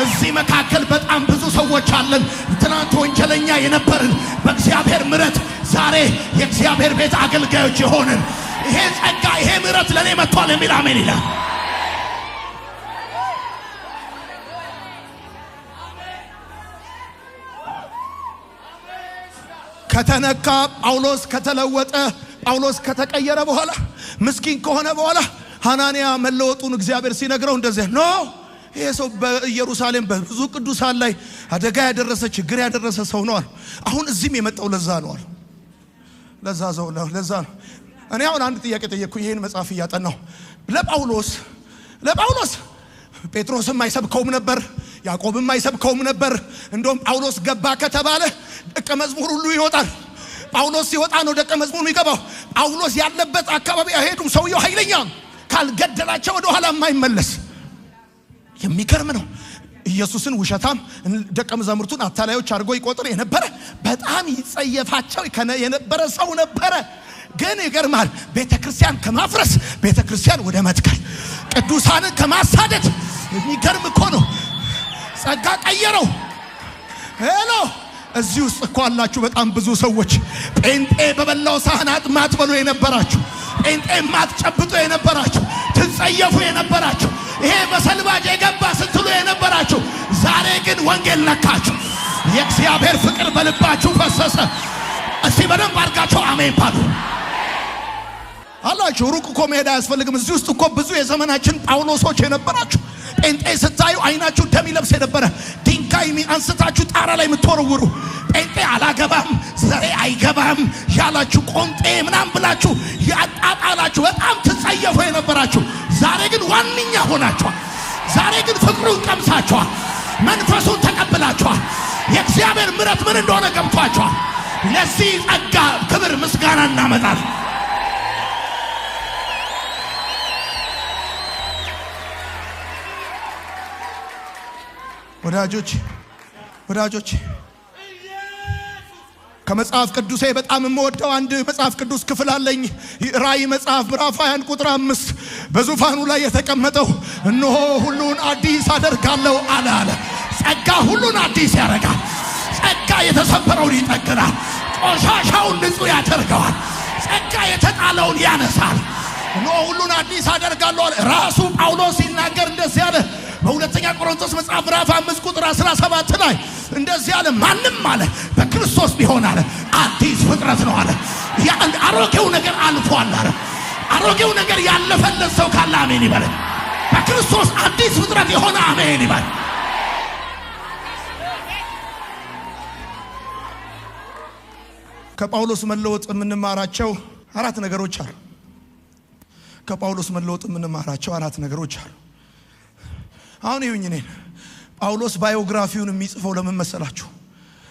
እዚህ መካከል በጣም ብዙ ሰዎች አለን። ትናንት ወንጀለኛ የነበርን በእግዚአብሔር ምሕረት ዛሬ የእግዚአብሔር ቤት አገልጋዮች የሆንን ይሄ ጸጋ ይሄ ምሕረት ለኔ መጥቷል የሚል አሜን ይላል። ከተነካ ጳውሎስ ከተለወጠ ጳውሎስ ከተቀየረ በኋላ ምስኪን ከሆነ በኋላ ሐናንያ መለወጡን እግዚአብሔር ሲነግረው እንደዚህ ነው። ይሄ ሰው በኢየሩሳሌም በብዙ ቅዱሳን ላይ አደጋ ያደረሰ ችግር ያደረሰ ሰው ነው። አሁን እዚህም የመጣው ለዛ ነው። ለዛ ነው። እኔ አሁን አንድ ጥያቄ ጠየቅኩ። ይሄን መጽሐፍ እያጠናሁ ለጳውሎስ ጴጥሮስም አይሰብከውም ነበር፣ ያዕቆብም አይሰብከውም ነበር። እንደውም ጳውሎስ ገባ ከተባለ ደቀ መዝሙር ሁሉ ይወጣል። ጳውሎስ ሲወጣ ነው ደቀ መዝሙር የሚገባው። ጳውሎስ ያለበት አካባቢ አይሄዱም። ሰውየው ኃይለኛ ካልገደላቸው ወደ ኋላ የማይመለስ የሚገርም ነው። ኢየሱስን ውሸታም ደቀ መዛሙርቱን አታላዮች አድርጎ ይቆጥር የነበረ በጣም ይጸየፋቸው የነበረ ሰው ነበረ። ግን ይገርማል፣ ቤተክርስቲያን ከማፍረስ ቤተክርስቲያን ወደ መትከል፣ ቅዱሳንን ከማሳደድ የሚገርም እኮ ነው። ጸጋ ቀየረው። ሄሎ እዚህ ውስጥ እኮ አላችሁ በጣም ብዙ ሰዎች ጴንጤ በበላው ሳህን አጥማትበሉ የነበራችሁ፣ ጴንጤ ማትጨብጡ የነበራችሁ፣ ትጸየፉ የነበራችሁ፣ ይሄ በሰልባጅ የገባ ስትሉ የነበራችሁ ዛሬ ግን ወንጌል ነካችሁ። የእግዚአብሔር ፍቅር በልባችሁ ፈሰሰ። እስቲ በደንብ አድርጋችሁ አሜን ባሉ አላችሁ። ሩቅ እኮ መሄድ አያስፈልግም። እዚህ ውስጥ እኮ ብዙ የዘመናችን ጳውሎሶች የነበራችሁ ጴንጤ ስታዩ አይናችሁ ደም ይለብስ የነበረ ድንጋይ አንስታችሁ ጣራ ላይ የምትወረውሩ ጴንጤ አላገባም ዘሬ አይገባም ያላችሁ ቆንጤ ምናም ብላችሁ ያጣጣላችሁ በጣም ትጸየፉ የነበራችሁ ዛሬ ግን ዋንኛ ሆናችኋል። ዛሬ ግን ፍቅሩን ቀምሳችኋል። መንፈሱን ተቀብላችኋል። የእግዚአብሔር ምሕረት ምን እንደሆነ ገብቷችኋል። ለዚህ ጸጋ ክብር ምስጋና እናመጣለን። ወዳጆች ከመጽሐፍ ቅዱሴ በጣም የምወደው አንድ መጽሐፍ ቅዱስ ክፍል አለኝ። ራእይ መጽሐፍ ምዕራፍ 20 ቁጥር 5 በዙፋኑ ላይ የተቀመጠው እነሆ ሁሉን አዲስ አደርጋለሁ አለ። ጸጋ ሁሉን አዲስ ያደርጋል። ጸጋ የተሰበረውን ይጠግናል። ቆሻሻውን ንጹህ ያደርገዋል። ጸጋ የተጣለውን ያነሳል። እነሆ ሁሉን አዲስ አደርጋለሁ አለ። ራሱ ጳውሎስ ሲናገር እንደዚህ አለ። በሁለተኛ ቆሮንቶስ መጽሐፍ ምዕራፍ 5 ቁጥር 17 ላይ እንደዚህ አለ፣ ማንም አለ በክርስቶስ ቢሆን አለ አዲስ ፍጥረት ነው አለ። አሮጌው ነገር አልፏል አለ። አሮጌው ነገር ያለፈለት ሰው ካለ አሜን ይበል። በክርስቶስ አዲስ ፍጥረት የሆነ አሜን ይባል። ከጳውሎስ መለወጥ የምንማራቸው አራት ነገሮች አሉ። ከጳውሎስ መለወጥ የምንማራቸው አራት ነገሮች አሉ። አሁን ይሁን እኔን ጳውሎስ ባዮግራፊውን የሚጽፈው ለምን መሰላችሁ?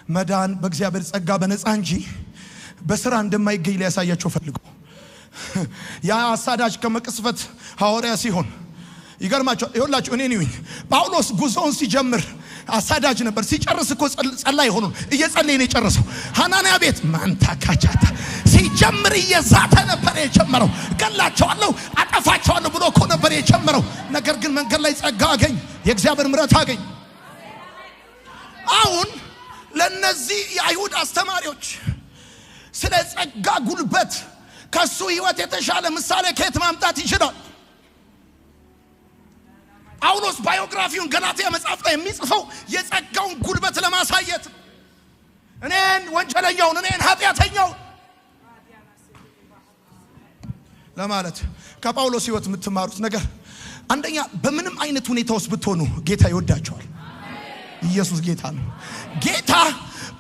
መዳን በእግዚአብሔር ጸጋ በነፃ እንጂ በስራ እንደማይገኝ ሊያሳያቸው ፈልጎ። ያ አሳዳጅ ከመቅስፈት ሐዋርያ ሲሆን ይገርማችሁ ይሁላችሁ። እኔን ይሁን ጳውሎስ ጉዞውን ሲጀምር አሳዳጅ ነበር። ሲጨርስ እኮ ጸላይ ሆኖ እየጸለየ ነው የጨረሰው። ሐናንያ ቤት ማንታካቻታ ሲጀምር እየዛተ ነበር የጀመረው። ገላቸዋለሁ አጠፋቸዋለሁ ብሎ እኮ ነበር የጀመረው። ነገር ግን መንገድ ላይ ጸጋ አገኝ፣ የእግዚአብሔር ምሕረት አገኝ። አሁን ለነዚህ የአይሁድ አስተማሪዎች ስለ ጸጋ ጉልበት ከሱ ህይወት የተሻለ ምሳሌ ከየት ማምጣት ይችላል? ጳውሎስ ባዮግራፊውን ገላትያ መጽሐፍ ላይ የሚጽፈው የጸጋውን ጉልበት ለማሳየት እኔን ወንጀለኛውን እኔን ኃጢአተኛውን ለማለት። ከጳውሎስ ህይወት የምትማሩት ነገር አንደኛ በምንም አይነት ሁኔታ ውስጥ ብትሆኑ ጌታ ይወዳቸዋል። ኢየሱስ ጌታ ነው። ጌታ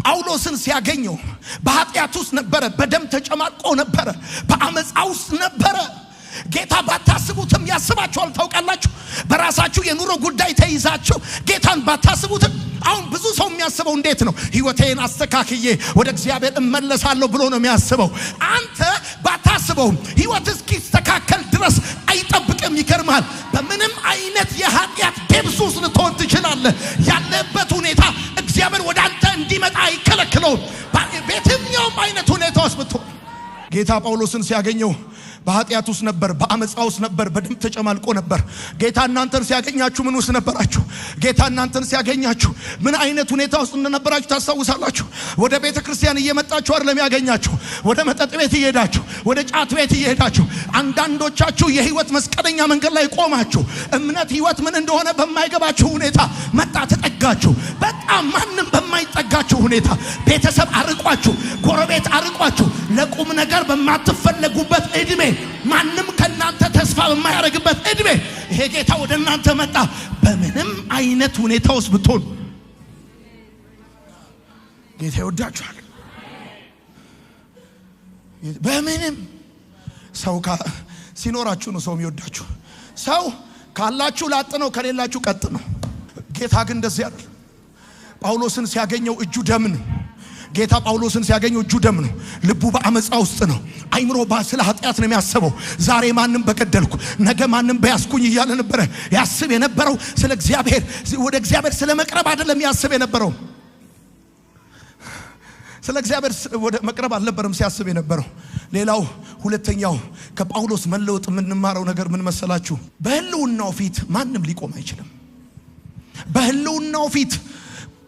ጳውሎስን ሲያገኘው በኃጢአት ውስጥ ነበረ፣ በደም ተጨማቆ ነበረ፣ በአመፃ ውስጥ ነበረ። ጌታ ባታስቡትም ያስባችኋል። ታውቃላችሁ በራሳችሁ የኑሮ ጉዳይ ተይዛችሁ ጌታን ባታስቡትም አሁን ብዙ ሰው የሚያስበው እንዴት ነው? ህይወቴን አስተካክዬ ወደ እግዚአብሔር እመለሳለሁ ብሎ ነው የሚያስበው። አንተ ባታስበውም ህይወት እስኪስተካከል ድረስ አይጠብቅም። ይገርማል። በምንም አይነት የኃጢአት ደብስ ውስጥ ልትሆን ትችላለህ። ያለበት ሁኔታ እግዚአብሔር ወደ አንተ እንዲመጣ አይከለክለውም። በየትኛውም አይነት ሁኔታ ውስጥ ብትሆን ጌታ ጳውሎስን ሲያገኘው በኃጢአት ውስጥ ነበር፣ በአመፃ ውስጥ ነበር፣ በደም ተጨማልቆ ነበር። ጌታ እናንተን ሲያገኛችሁ ምን ውስጥ ነበራችሁ? ጌታ እናንተን ሲያገኛችሁ ምን አይነት ሁኔታ ውስጥ እንደነበራችሁ ታስታውሳላችሁ? ወደ ቤተ ክርስቲያን እየመጣችሁ አይደለም ያገኛችሁ፣ ወደ መጠጥ ቤት እየሄዳችሁ፣ ወደ ጫት ቤት እየሄዳችሁ፣ አንዳንዶቻችሁ የህይወት መስቀለኛ መንገድ ላይ ቆማችሁ እምነት ህይወት ምን እንደሆነ በማይገባችሁ ሁኔታ መጣ ተጠጋችሁ። በጣም ማንም በማይጠጋችሁ ሁኔታ ቤተሰብ አርቋችሁ፣ ጎረቤት አርቋችሁ፣ ለቁም ነገር በማትፈለጉበት እድሜ ማንም ከናንተ ተስፋ በማያረግበት እድሜ ይሄ ጌታ ወደ እናንተ መጣ። በምንም አይነት ሁኔታ ውስጥ ብትሆኑ ጌታ ይወዳችኋል። በምንም ሰው ሲኖራችሁ ነው ሰው የሚወዳችሁ። ሰው ካላችሁ ላጥ ነው፣ ከሌላችሁ ቀጥ ነው። ጌታ ግን እንደዚህ አይደል። ጳውሎስን ሲያገኘው እጁ ደም ነው። ጌታ ጳውሎስን ሲያገኘው እጁ ደም ነው። ልቡ በአመፃ ውስጥ ነው። አይምሮ ስለ ኃጢአት ነው የሚያስበው። ዛሬ ማንም በገደልኩ ነገ ማንም በያስኩኝ እያለ ነበረ ያስብ የነበረው። ስለ እግዚአብሔር ወደ እግዚአብሔር ስለ መቅረብ አይደለም ያስብ የነበረው። ስለ እግዚአብሔር ወደ መቅረብ አልነበረም ሲያስብ የነበረው። ሌላው ሁለተኛው ከጳውሎስ መለወጥ የምንማረው ነገር ምን መሰላችሁ? በህልውናው ፊት ማንም ሊቆም አይችልም። በህልውናው ፊት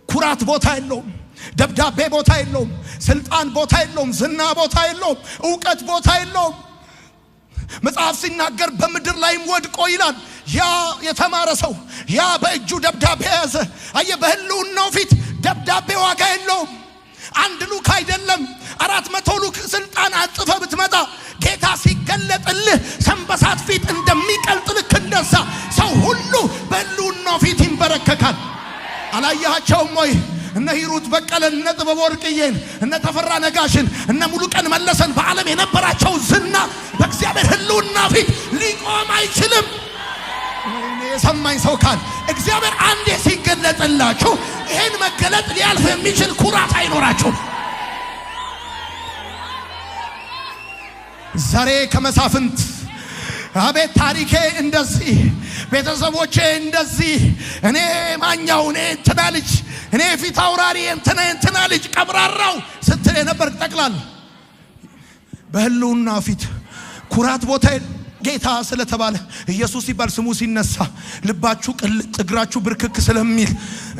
ኩራት ቦታ የለውም። ደብዳቤ ቦታ የለውም። ስልጣን ቦታ የለውም። ዝና ቦታ የለውም። ዕውቀት ቦታ የለውም። መጽሐፍ ሲናገር በምድር ላይም ወድቆ ይላል ያ የተማረ ሰው ያ በእጁ ደብዳቤ ያዘ። አየ በህልውናው ፊት ደብዳቤ ዋጋ የለውም። አንድ ሉክ አይደለም 400 ሉክ ስልጣን አጥፈ ብትመጣ ጌታ ሲገለጥልህ ሰንበሳት ፊት እንደሚቀልጥ ልክ እንደዛ ሰው ሁሉ በህልውናው ፊት ይንበረከካል። አላያቸውም ወይ? እነ ሂሩት በቀለን፣ እነ ጥበብ ወርቅዬን፣ እነ ተፈራ ነጋሽን፣ እነ ሙሉቀን መለሰን በዓለም የነበራቸው ዝና በእግዚአብሔር ህልውና ፊት ሊቆም አይችልም። የሰማኝ ሰው ካል እግዚአብሔር አንዴ ሲገለጥላችሁ ይሄን መገለጥ ሊያልፍ የሚችል ኩራት አይኖራችሁም። ዛሬ ከመሳፍንት አቤት ታሪኬ እንደዚህ፣ ቤተሰቦቼ እንደዚህ፣ እኔ ማኛው፣ እኔ እንትና ልጅ፣ እኔ ፊት አውራሪ እንትና ልጅ ቀብራራው ስትል የነበር ጠቅላላ በህልውና ፊት ኩራት ቦታ ጌታ ስለተባለ ኢየሱስ ሲባል ስሙ ሲነሳ ልባችሁ ቅልጥ እግራችሁ ብርክክ ስለሚል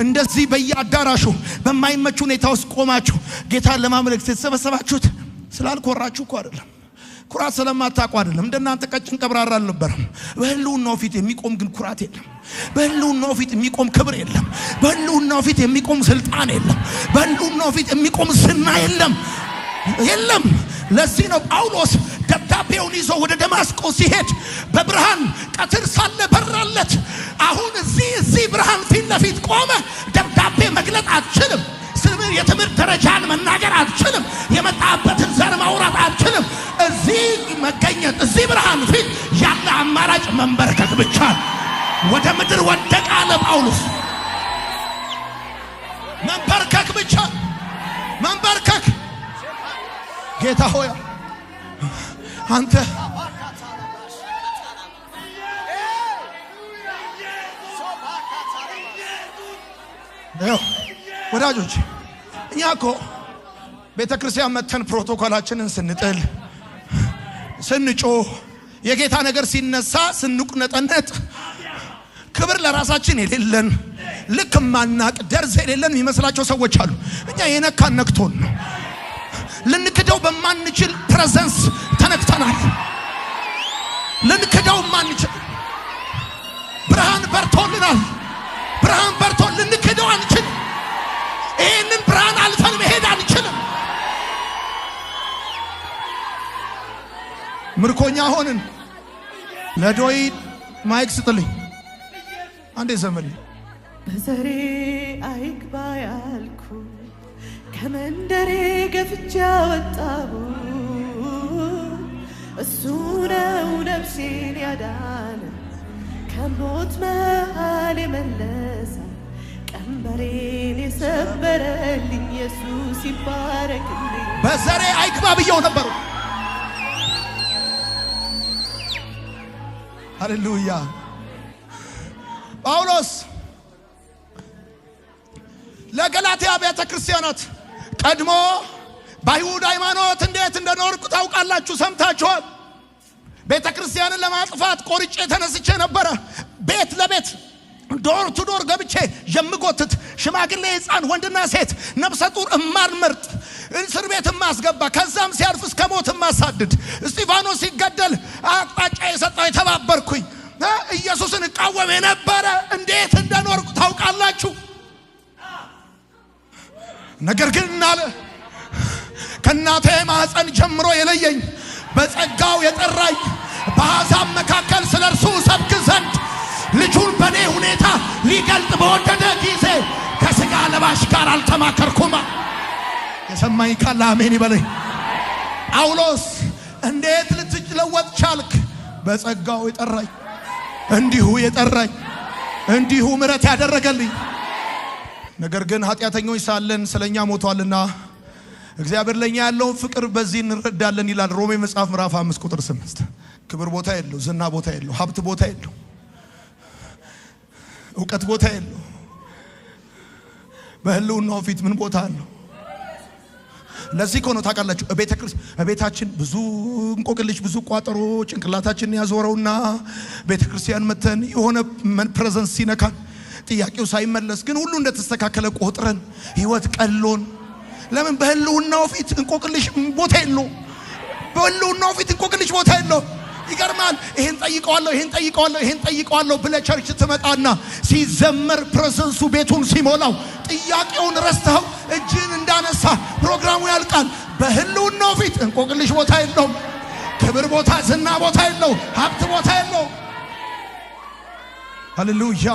እንደዚህ በየአዳራሹ በማይመች ሁኔታ ውስጥ ቆማችሁ ጌታን ለማምለክ ተሰበሰባችሁት ስላልኮራችሁ እኮ አይደለም። ኩራት ስለማታውቁ አይደለም። እንደናንተ ቀጭን ቀብራራ አልነበረም። በህልውናው ፊት የሚቆም ግን ኩራት የለም። በህልውናው ፊት የሚቆም ክብር የለም። በህልውናው ፊት የሚቆም ስልጣን የለም። በህልውናው ፊት የሚቆም ዝና የለም። ለዚህ ነው ጳውሎስ ደብዳቤውን ይዞ ወደ ደማስቆ ሲሄድ በብርሃን ቀትር ሳለ በራለት። አሁን እዚህ ብርሃን ፊት ለፊት ቆመ። ደብዳቤ መግለጥ አትችልም። የትምህርት ደረጃን መናገር አትችልም። የመጣበትን ዘር ማውራት አትችልም። እዚህ መገኘት እዚህ ብርሃን ፊት ያለ አማራጭ መንበርከክ ብቻ። ወደ ምድር ወደቀ አለ ጳውሎስ። መንበርከክ ብቻ መንበርከክ። ጌታ ሆይ አንተ ወዳጆች እኛ እኮ ቤተክርስቲያን መተን ፕሮቶኮላችንን ስንጥል ስንጮህ የጌታ ነገር ሲነሳ ስንቁነጠነጥ ክብር ለራሳችን የሌለን ልክ ማናቅ ደርዝ የሌለን የሚመስላቸው ሰዎች አሉ። እኛ የነካን ነክቶን ነው። ልንክደው በማንችል ፕሬዘንስ ተነክተናል። ልንክደው ማንችል ብርሃን በርቶልናል። ብርሃን በርቶን ልንክደው አንችል። ይህንን ብርሃን አልፈን መሄድ አንችልም። ምርኮኛ ሆንን። ለዶይ ማይክ ስጥልኝ አንዴ ዘመን በዘሬ አይግባ ያልኩ ከመንደሬ ገፍቻ ወጣሁ። እሱ ነው ነፍሴን ያዳነ ከሞት መሃል የመለሰ ቀንበሬን የሰበረልኝ ኢየሱስ ይባረክልኝ። በዘሬ አይግባ ብየው ነበር። ሃሌሉያ። ጳውሎስ ለገላትያ ቤተ ክርስቲያናት ቀድሞ በአይሁድ ሃይማኖት እንዴት እንደኖርኩ ታውቃላችሁ፣ ሰምታችኋል። ቤተ ክርስቲያንን ለማጥፋት ቆርጬ ተነስቼ ነበረ። ቤት ለቤት ዶር ቱ ዶር ገብቼ የምጎትት ሽማግሌ፣ ሕፃን፣ ወንድና ሴት፣ ነፍሰ ጡር እማልመርጥ እስር ቤት ማስገባ፣ ከዛም ሲያልፍ እስከ ሞት ማሳድድ፣ እስጢፋኖስ ሲገደል አቅጣጫ የሰጠው የተባበርኩኝ ኢየሱስን እቃወም የነበረ እንዴት እንደኖርኩ ታውቃላችሁ። ነገር ግን አለ ከእናቴ ማህፀን ጀምሮ የለየኝ በጸጋው የጠራኝ በአሕዛብ መካከል ስለ እርሱ ሰብክ ዘንድ ልጁን በኔ ሁኔታ ሊገልጥ በወደደ ጊዜ ከሥጋ ለባሽ ጋር አልተማከርኩም። የሰማኝ ካለ አሜን ይበለኝ። ጳውሎስ እንዴት ልትለወጥ ቻልክ? በጸጋው የጠራኝ እንዲሁ የጠራኝ እንዲሁ ምሕረት ያደረገልኝ። ነገር ግን ኃጢአተኞች ሳለን ስለኛ ሞቷልና እግዚአብሔር ለኛ ያለው ፍቅር በዚህ እንረዳለን ይላል ሮሜ መጽሐፍ ምዕራፍ 5 ቁጥር 8። ክብር ቦታ የለው፣ ዝና ቦታ የለው፣ ሀብት ቦታ የለው፣ እውቀት ቦታ የለው። በህልውናው ፊት ምን ቦታ አለው? ለዚህ እኮ ነው ታውቃላችሁ ቤታችን ብዙ እንቆቅልሽ ብዙ ቋጠሮ ጭንቅላታችንን ያዞረውና ቤተክርስቲያን መተን የሆነ ፕሬዘንስ ሲነካን ጥያቄው ሳይመለስ ግን ሁሉ እንደተስተካከለ ቆጥረን ህይወት ቀሎን። ለምን? በህልውናው ፊት እንቆቅልሽ ቦታ የለው። በህልውናው ፊት እንቆቅልሽ ቦታ የለው። ይገርማል። ይሄን ጠይቀዋለሁ ብለ ቸርች ትመጣና ሲዘመር ፕሬዘንሱ ቤቱን ሲሞላው ጥያቄውን ረስተው እጅን እንዳነሳ ፕሮግራሙ ያልቃል። በህልውናው ፊት እንቆቅልሽ ቦታ የለው። ክብር ቦታ፣ ዝና ቦታ የለው፣ ሀብት ቦታ የለው። ሃሌሉያ።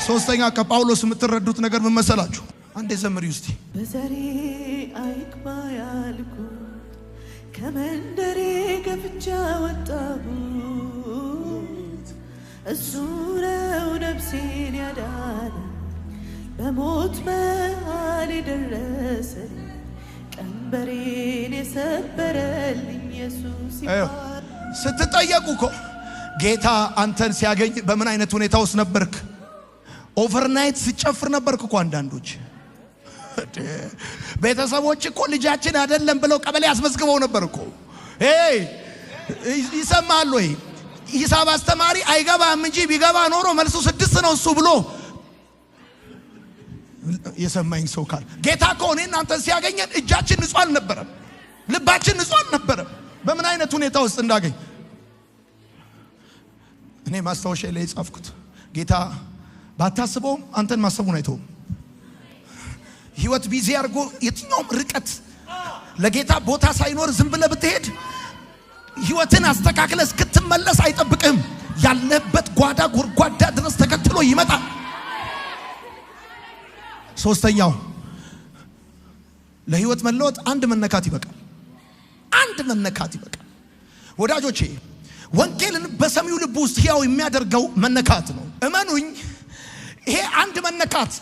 ሶስተኛ ከጳውሎስ የምትረዱት ነገር ምን መሰላችሁ? አንዴ ዘምሪ ውስጥ በዘሬ አይግባ ያልኩ ከመንደሬ ገፍቻ ወጣሁ። እሱ ነው ነፍሴን ያዳነ በሞት መሃል የደረሰ ቀንበሬን የሰበረልኝ ኢየሱስ ይባረክ። ስትጠየቁ እኮ ጌታ አንተን ሲያገኝ በምን አይነት ሁኔታ ውስጥ ነበርክ? ኦቨርናይት ሲጨፍር ነበርክ እኮ። አንዳንዶች ቤተሰቦች እኮ ልጃችን አይደለም ብለው ቀበሌ አስመዝግበው ነበር እኮ። ይሰማል ወይ? ሂሳብ አስተማሪ አይገባም እንጂ ቢገባ ኖሮ መልሱ 6 ነው እሱ ብሎ የሰማኝ ሰው ካል ጌታ እኮ እኔና አንተን ሲያገኘን እጃችን ንጹህ አልነበረም፣ ልባችን ንጹህ አልነበረም። በምን አይነት ሁኔታ ውስጥ እንዳገኝ እኔ ማስታወሻ ላይ የጻፍኩት ጌታ ባታስበውም አንተን ማሰቡን አይተውም። ህይወት ቢዚ አድርጎ የትኛውም ርቀት ለጌታ ቦታ ሳይኖር ዝም ብለህ ብትሄድ ህይወትን አስተካክለ እስክትመለስ አይጠብቅም። ያለበት ጓዳ ጎርጓዳ ድረስ ተከትሎ ይመጣል። ሶስተኛው ለህይወት መለወጥ አንድ መነካት ይበቃል። አንድ መነካት ይበቃል። ወዳጆቼ ወንጌልን በሰሚው ልብ ውስጥ ሕያው የሚያደርገው መነካት ነው። እመኑኝ ይሄ አንድ መነካት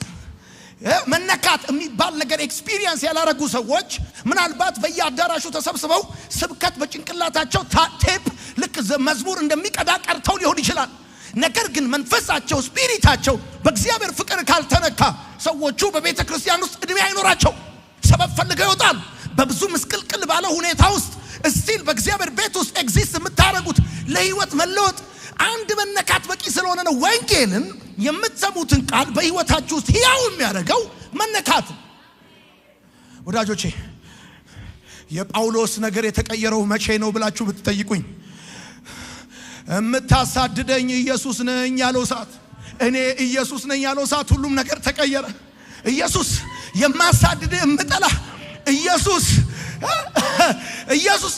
የሚባል ነገር ኤክስፒሪየንስ ያላረጉ ሰዎች ምናልባት በየአዳራሹ ተሰብስበው ስብከት በጭንቅላታቸው ቴፕ ልክ መዝሙር እንደሚቀዳ ቀርተው ሊሆን ይችላል። ነገር ግን መንፈሳቸው ስፒሪታቸው በእግዚአብሔር ፍቅር ካልተነካ ሰዎቹ በቤተ ክርስቲያን ውስጥ እድሜ አይኖራቸው። ሰበብ ፈልገው ይወጣል። በብዙ ምስቅልቅል ባለ ሁኔታ ውስጥ እስቲል በእግዚአብሔር ቤት ውስጥ ኤግዚስት የምታረጉት ለህይወት መለወጥ አንድ መነካት በቂ ስለሆነ ነው። ወንጌልን የምትሰሙትን ቃል በህይወታችሁ ውስጥ ሕያው የሚያደርገው መነካት። ወዳጆቼ የጳውሎስ ነገር የተቀየረው መቼ ነው ብላችሁ ብትጠይቁኝ የምታሳድደኝ ኢየሱስ ነኝ ያለው ሰዓት፣ እኔ ኢየሱስ ነኝ ያለው ሰዓት ሁሉም ነገር ተቀየረ። ኢየሱስ የማሳድድ እምጠላ ኢየሱስ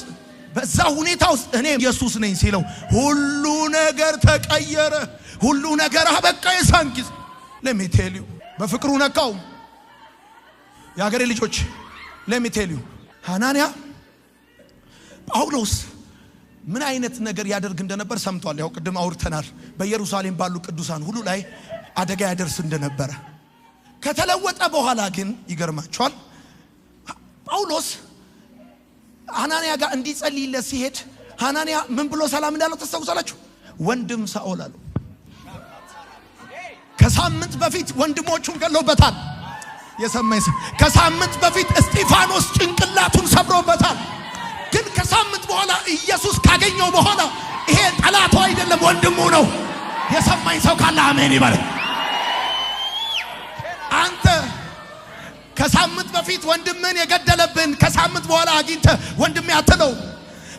በዛ ሁኔታ ውስጥ እኔ ኢየሱስ ነኝ ሲለው ሁሉ ነገር ተቀየረ። ሁሉ ነገር አበቃ። የዛን ጊዜ ለሚቴሊዩ በፍቅሩ ነካው። የአገሬ ልጆች ለሚቴሊዩ ሐናንያ ጳውሎስ ምን አይነት ነገር ያደርግ እንደነበር ሰምቷል። ያው ቅድም አውርተናል። በኢየሩሳሌም ባሉ ቅዱሳን ሁሉ ላይ አደጋ ያደርስ እንደነበረ። ከተለወጠ በኋላ ግን ይገርማቸዋል። ጳውሎስ ሐናንያ ጋር እንዲጸልይለት ሲሄድ ሐናንያ ምን ብሎ ሰላም እንዳለው ተስተውላላችሁ? ወንድም ሳኦል አለው። ከሳምንት በፊት ወንድሞቹን ገለውበታል። የሰማይ ሰው ከሳምንት በፊት እስጢፋኖስ ጭንቅላቱን ሰብሮበታል። ግን ከሳምንት በኋላ ኢየሱስ ካገኘው በኋላ ይሄ ጠላቱ አይደለም ወንድሙ ነው። የሰማኝ ሰው ካለ አሜን ይበል። አንተ ከሳምንት በፊት ወንድምን የገደለብን ከሳምንት በኋላ አግኝተ ወንድሜ አትለው።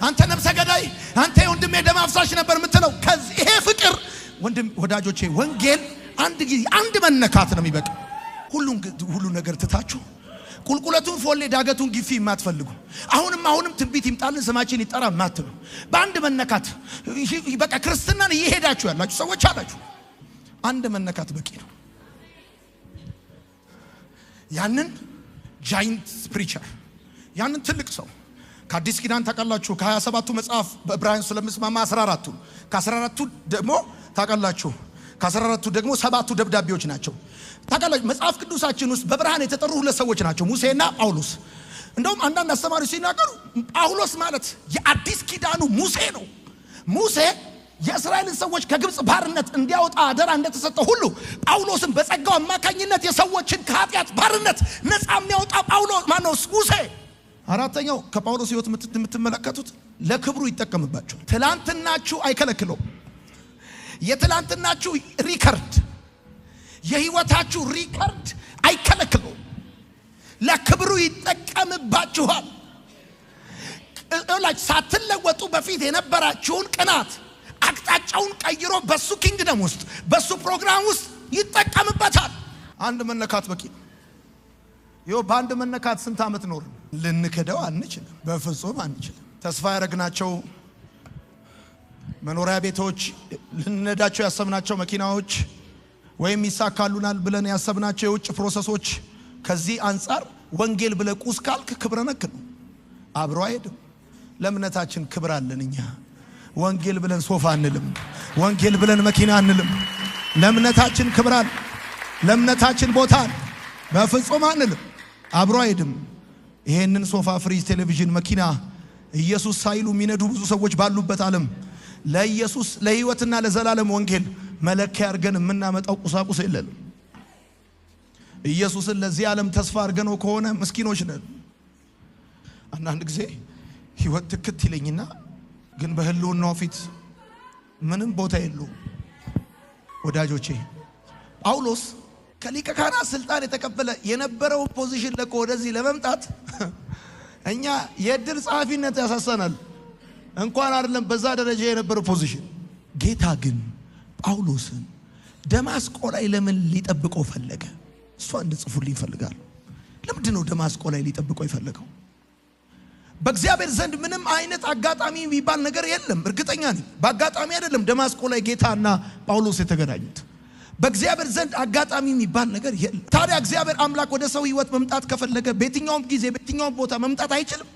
አንተ ነፍሰ ገዳይ፣ አንተ ወንድሜ ደም አፍሳሽ ነበር የምትለው። ከዚህ ይሄ ፍቅር ወንድም ወዳጆቼ ወንጌል አንድ ጊዜ አንድ መነካት ነው የሚበቃ። ሁሉ ነገር ትታችሁ ቁልቁለቱን ፎሌ ዳገቱን ግፊ የማትፈልጉ አሁንም ትንቢት ይምጣልን ስማችን ይጠራ ማትሉ በአንድ መነካት በቃ ክርስትናን እየሄዳችሁ ያላችሁ ሰዎች አላችሁ። አንድ መነካት በቂ ነው። ያንን ጃይንት ፕሪቸር ያንን ትልቅ ሰው ከአዲስ ኪዳን ታውቃላችሁ ከ27ቱ መጽሐፍ በዕብራውያን ስለምስማማ 14ቱ ከ14ቱ ደግሞ ታውቃላችሁ ከ14ቱ ደግሞ 7ቱ ደብዳቤዎች ናቸው። ታውቃላችሁ መጽሐፍ ቅዱሳችን ውስጥ በብርሃን የተጠሩ ሁለት ሰዎች ናቸው፣ ሙሴና ጳውሎስ። እንደውም አንዳንድ አስተማሪዎች ሲናገሩ ጳውሎስ ማለት የአዲስ ኪዳኑ ሙሴ ነው። ሙሴ የእስራኤልን ሰዎች ከግብጽ ባርነት እንዲያወጣ አደራ እንደተሰጠ ሁሉ ጳውሎስን በጸጋው አማካኝነት የሰዎችን ከኃጢአት ባርነት ነፃ የሚያወጣ ጳውሎስ ማነው? ሙሴ። አራተኛው ከጳውሎስ ሕይወት የምትመለከቱት ለክብሩ ይጠቀምባቸው። ትላንትናችሁ አይከለክለው። የትላንትናችሁ ሪከርድ የህይወታችሁ ሪከርድ አይከለክለው። ለክብሩ ይጠቀምባችኋል። ሳትለወጡ በፊት የነበራችሁን ቅናት አቅጣጫውን ቀይሮ በሱ ኪንግደም ውስጥ በሱ ፕሮግራም ውስጥ ይጠቀምበታል። አንድ መነካት በቂ ነው። ይኸው በአንድ መነካት ስንት ዓመት ኖርን? ልንክደው አንችልም፣ በፍጹም አንችልም። ተስፋ ያደረግናቸው መኖሪያ ቤቶች፣ ልንነዳቸው ያሰብናቸው መኪናዎች ወይም ይሳካሉናል ብለን ያሰብናቸው የውጭ ፕሮሰሶች ከዚህ አንጻር ወንጌል ብለ ቁስ ካልክ ክብረ ነክ ነው፣ አብሮ አይሄድም። ለእምነታችን ክብር አለን እኛ። ወንጌል ብለን ሶፋ አንልም፣ ወንጌል ብለን መኪና አንልም። ለእምነታችን ክብር አለ፣ ለእምነታችን ቦታ አለ። በፍጹም አንልም፣ አብሮ አይሄድም። ይሄንን ሶፋ፣ ፍሪጅ፣ ቴሌቪዥን፣ መኪና ኢየሱስ ሳይሉ የሚነዱ ብዙ ሰዎች ባሉበት ዓለም ለኢየሱስ ለህይወትና ለዘላለም ወንጌል መለኪያ አድርገን የምናመጣው ቁሳቁስ የለም። ኢየሱስን ለዚህ ዓለም ተስፋ አድርገነው ከሆነ ምስኪኖች ነን። አንዳንድ ጊዜ ህይወት ትክት ይለኝና ግን በህልውናው ፊት ምንም ቦታ የለው። ወዳጆቼ ጳውሎስ ከሊቀ ካህናት ስልጣን የተቀበለ የነበረው ፖዚሽን ለቆ ወደዚህ ለመምጣት እኛ የድር ጸሐፊነት ያሳሰናል። እንኳን አይደለም በዛ ደረጃ የነበረው ፖዚሽን። ጌታ ግን ጳውሎስን ደማስቆ ላይ ለምን ሊጠብቀው ፈለገ? እሷ እንድጽፉልኝ ይፈልጋል። ለምንድን ነው ደማስቆ ላይ ሊጠብቀው ይፈልገው? በእግዚአብሔር ዘንድ ምንም አይነት አጋጣሚ የሚባል ነገር የለም። እርግጠኛ ነኝ በአጋጣሚ አይደለም ደማስቆ ላይ ጌታና ጳውሎስ የተገናኙት። በእግዚአብሔር ዘንድ አጋጣሚ የሚባል ነገር የለም። ታዲያ እግዚአብሔር አምላክ ወደ ሰው ህይወት መምጣት ከፈለገ በየትኛውም ጊዜ በየትኛውም ቦታ መምጣት አይችልም?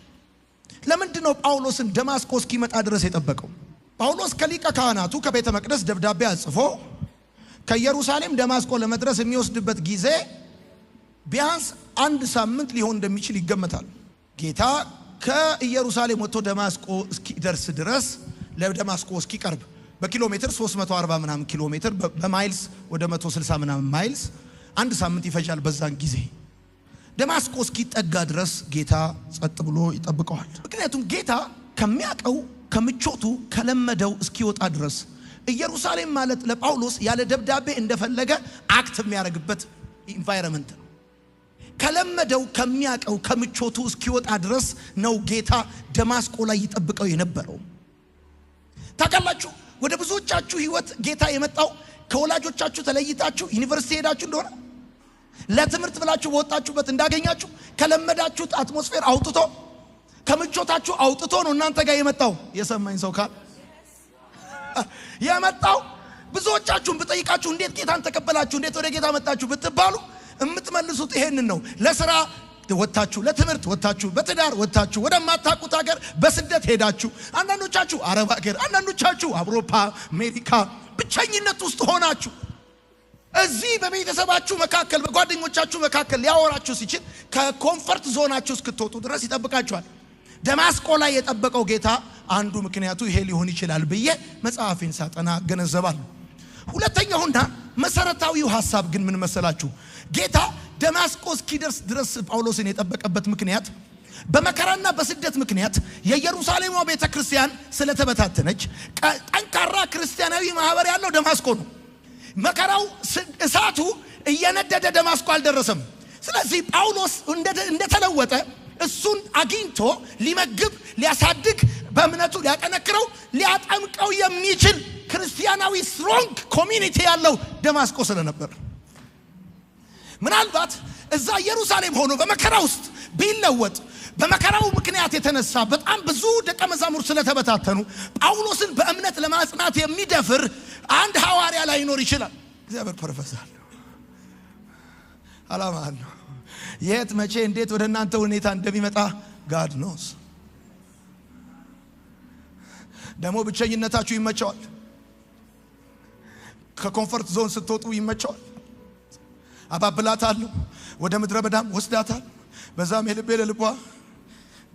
ለምንድን ነው ጳውሎስን ደማስቆ እስኪመጣ ድረስ የጠበቀው? ጳውሎስ ከሊቀ ካህናቱ ከቤተ መቅደስ ደብዳቤ አጽፎ ከኢየሩሳሌም ደማስቆ ለመድረስ የሚወስድበት ጊዜ ቢያንስ 1 ሳምንት ሊሆን እንደሚችል ይገመታል። ጌታ ከኢየሩሳሌም ወጥቶ ደማስቆ እስኪደርስ ድረስ ለደማስቆ እስኪቀርብ በኪሎ ሜትር 340 ምናምን ኪሎ ሜትር በማይልስ ወደ 160 ምናምን ማይልስ 1 ሳምንት ይፈጃል። በዛን ጊዜ ደማስቆ እስኪጠጋ ድረስ ጌታ ጸጥ ብሎ ይጠብቀዋል። ምክንያቱም ጌታ ከሚያቀው ከምቾቱ ከለመደው እስኪወጣ ድረስ ኢየሩሳሌም ማለት ለጳውሎስ ያለ ደብዳቤ እንደፈለገ አክት የሚያደርግበት ኢንቫይሮንመንት ነው። ከለመደው ከሚያቀው ከምቾቱ እስኪወጣ ድረስ ነው ጌታ ደማስቆ ላይ ይጠብቀው የነበረው። ታውቃላችሁ ወደ ብዙዎቻችሁ ህይወት ጌታ የመጣው ከወላጆቻችሁ ተለይታችሁ ዩኒቨርሲቲ ሄዳችሁ እንደሆነ ለትምህርት ብላችሁ ወጣችሁበት እንዳገኛችሁ ከለመዳችሁት አትሞስፌር አውጥቶ ከምቾታችሁ አውጥቶ ነው እናንተ ጋር የመጣው። የሰማኝ ሰው ካል የመጣው ብዙዎቻችሁን ብጠይቃችሁ እንዴት ጌታን ተቀበላችሁ እንዴት ወደ ጌታ መጣችሁ ብትባሉ እምትመልሱት ይሄንን ነው። ለሥራ ወጣችሁ፣ ለትምህርት ወጣችሁ፣ በትዳር ወጣችሁ፣ ወደማታውቁት ሀገር በስደት ሄዳችሁ፣ አንዳንዶቻችሁ አረብ ሀገር፣ አንዳንዶቻችሁ አውሮፓ፣ አሜሪካ ብቸኝነት ውስጥ ሆናችሁ እዚህ በቤተሰባችሁ መካከል በጓደኞቻችሁ መካከል ሊያወራችሁ ሲችል ከኮምፈርት ዞናችሁ እስክትወጡ ድረስ ይጠብቃችኋል። ደማስቆ ላይ የጠበቀው ጌታ አንዱ ምክንያቱ ይሄ ሊሆን ይችላል ብዬ መጽሐፌን ሳጠና ገነዘባለሁ። ሁለተኛውና መሰረታዊው ሐሳብ ግን ምን መሰላችሁ? ጌታ ደማስቆ እስኪደርስ ድረስ ጳውሎስን የጠበቀበት ምክንያት በመከራና በስደት ምክንያት የኢየሩሳሌም ቤተክርስቲያን ስለተበታተነች ጠንካራ ክርስቲያናዊ ማህበር ያለው ደማስቆ ነው። መከራው እሳቱ እየነደደ ደማስቆ አልደረሰም። ስለዚህ ጳውሎስ እንደተለወጠ እሱን አግኝቶ ሊመግብ ሊያሳድግ በእምነቱ ሊያጠነክረው ሊያጠምቀው የሚችል ክርስቲያናዊ ስትሮንግ ኮሚኒቲ ያለው ደማስቆ ስለነበር ምናልባት እዛ ኢየሩሳሌም ሆኖ በመከራ ውስጥ ቢለወጥ በመከራው ምክንያት የተነሳ በጣም ብዙ ደቀ መዛሙርት ስለተበታተኑ ጳውሎስን በእምነት ለማጽናት የሚደፍር አንድ ሐዋርያ ላይኖር ይችላል። እግዚአብሔር ፐርፐሳል ዓላማ አለው። የት መቼ እንዴት ወደ እናንተ ሁኔታ እንደሚመጣ ጋድ ኖስ። ደግሞ ብቸኝነታችሁ ይመቸዋል። ከኮምፈርት ዞን ስትወጡ ይመቸዋል። አባብላታለሁ፣ ወደ ምድረ በዳም ወስዳታል። በዛም የልቤ ለልቧ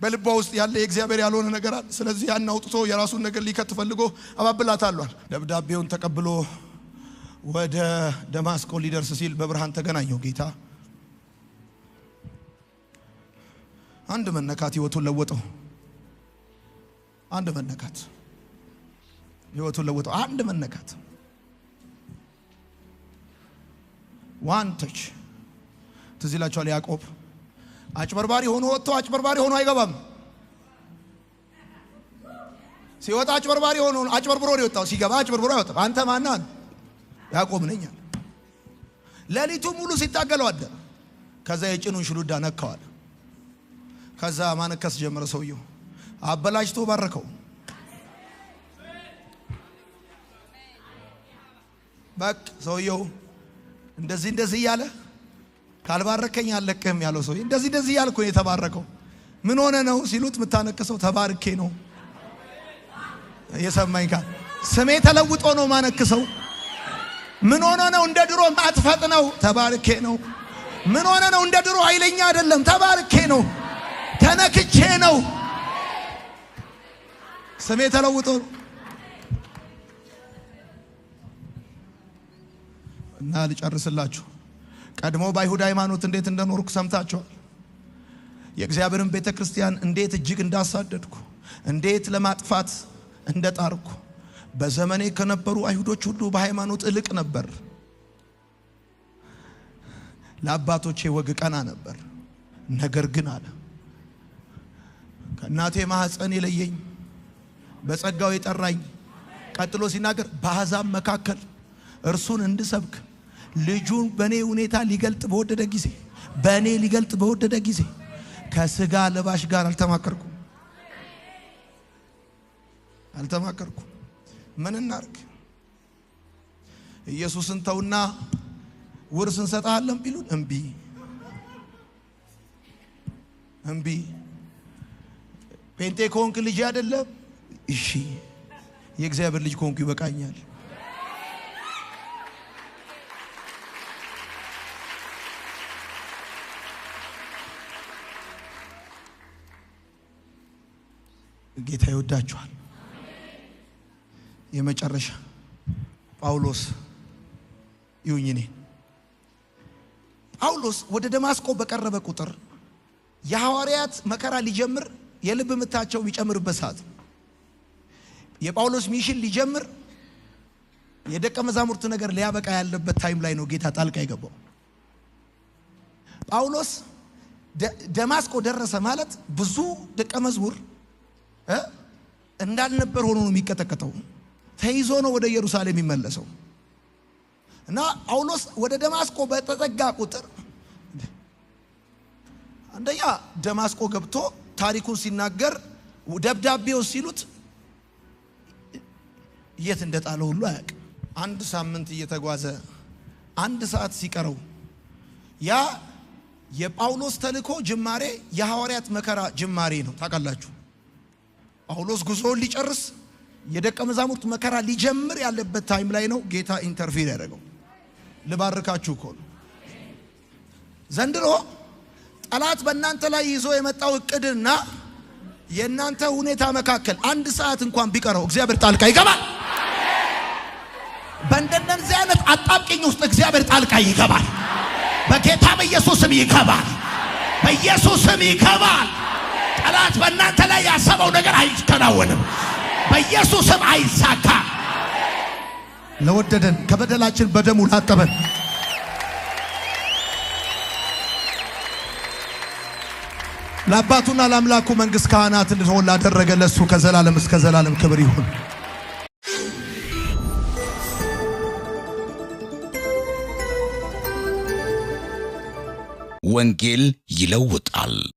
በልቧ ውስጥ ያለ የእግዚአብሔር ያልሆነ ነገር አለ። ስለዚህ ያን አውጥቶ የራሱን ነገር ሊከት ፈልጎ አባብላታለሁ። ደብዳቤውን ተቀብሎ ወደ ደማስቆ ሊደርስ ሲል በብርሃን ተገናኘው ጌታ። አንድ መነካት ህይወቱን ለወጠው። አንድ መነካት ህይወቱን ለወጠው። አንድ መነካት ዋን ተች። ትዝ ይላችኋል ያዕቆብ አጭበርባሪ ሆኖ ወጥቶ አጭበርባሪ ሆኖ አይገባም። ሲወጣ አጭበርባሪ ሆኖ አጭበርብሮ ነው የወጣው። ሲገባ አጭበርብሮ አይወጣም። አንተ ማን ነህ? ያዕቆብ ነኝ አለ። ሌሊቱ ሙሉ ሲታገለው አደረ። ከዛ የጭኑን ሽሉዳ ነካዋል። ከዛ ማነከስ ጀመረ። ሰውየው አበላሽቶ ባረከው። በቃ ሰውየው እንደዚህ ያለ ካልባረከኝ አለቅህም ያለው ሰው እንደዚህ ያልኩ ነው የተባረከው። ምን ሆነ ነው ሲሉት ምታነከሰው ተባርኬ ነው። የሰማኝ ካል ስሜ ተለውጦ ነው ማነከሰው። ምን ሆነ ነው እንደ ድሮ ማጥፈጥ ነው? ተባርኬ ነው። ምን ሆነ ነው እንደ ድሮ ኃይለኛ አይደለም? ተባርኬ ነው። ተነክቼ ነው። ስሜ ተለውጦ እና ልጨርስላችሁ። ቀድሞ በአይሁድ ሃይማኖት እንዴት እንደኖርኩ ሰምታችኋል። የእግዚአብሔርን ቤተክርስቲያን እንዴት እጅግ እንዳሳደድኩ፣ እንዴት ለማጥፋት እንደጣርኩ። በዘመኔ ከነበሩ አይሁዶች ሁሉ በሃይማኖት እልቅ ነበር። ለአባቶቼ ወግ ቀና ነበር። ነገር ግን አለ ከእናቴ ማህፀን የለየኝ በጸጋው የጠራኝ። ቀጥሎ ሲናገር በአሕዛብ መካከል እርሱን እንድሰብክ ልጁን በኔ ሁኔታ ሊገልጥ በወደደ ጊዜ ከስጋ ለባሽ ጋር አልተማከርኩም። አልተማከርኩ። ምን እናርግ? ኢየሱስን ተውና ውርስ እንሰጣለን ቢሉን እምቢ። ጴንጤ ኮንክ ልጅ አይደለም? እሺ የእግዚአብሔር ልጅ ኮንኩ ይበቃኛል። ጌታ ይወዳችኋል። የመጨረሻ ጳውሎስ ይሁኝኔ ጳውሎስ ወደ ደማስቆ በቀረበ ቁጥር የሐዋርያት መከራ ሊጀምር የልብ ምታቸው ቢጨምርበት ሰዓት የጳውሎስ ሚሽን ሊጀምር የደቀ መዛሙርት ነገር ሊያበቃ ያለበት ታይም ላይ ነው ጌታ ጣልቃ ይገባው። ጳውሎስ ደማስቆ ደረሰ ማለት ብዙ ደቀ መዝሙር እንዳልነበር ሆኖ ነው የሚቀጠቀጠው። ተይዞ ነው ወደ ኢየሩሳሌም የሚመለሰው። እና ጳውሎስ ወደ ደማስቆ በተጠጋ ቁጥር አንደኛ ደማስቆ ገብቶ ታሪኩን ሲናገር ደብዳቤው ሲሉት የት እንደጣለው ሁሉ አያውቅም። አንድ ሳምንት እየተጓዘ አንድ ሰዓት ሲቀረው ያ የጳውሎስ ተልእኮ ጅማሬ የሐዋርያት መከራ ጅማሬ ነው። ታውቃላችሁ ጳውሎስ ጉዞውን ሊጨርስ የደቀ መዛሙርት መከራ ሊጀምር ያለበት ታይም ላይ ነው ጌታ ኢንተርፊር ያደረገው። ልባርካችሁ እኮ ነው። ዘንድሮ ጠላት በእናንተ ላይ ይዞ የመጣው እቅድና የእናንተ ሁኔታ መካከል አንድ ሰዓት እንኳን ቢቀረው እግዚአብሔር ጣልቃ ይገባል። በእንደነዚህ አይነት አጣብቂኝ ውስጥ እግዚአብሔር ጣልቃ ይገባል። በጌታ በኢየሱስም ይገባል። በኢየሱስም ይገባል። ጠላት በእናንተ ላይ ያሰበው ነገር አይከናወንም። በኢየሱስም አይሳካ። ለወደደን ከበደላችን በደሙ ላጠበን ለአባቱና ለአምላኩ መንግሥት ካህናት እንድንሆን ላደረገ ለሱ ከዘላለም እስከ ዘላለም ክብር ይሁን። ወንጌል ይለውጣል።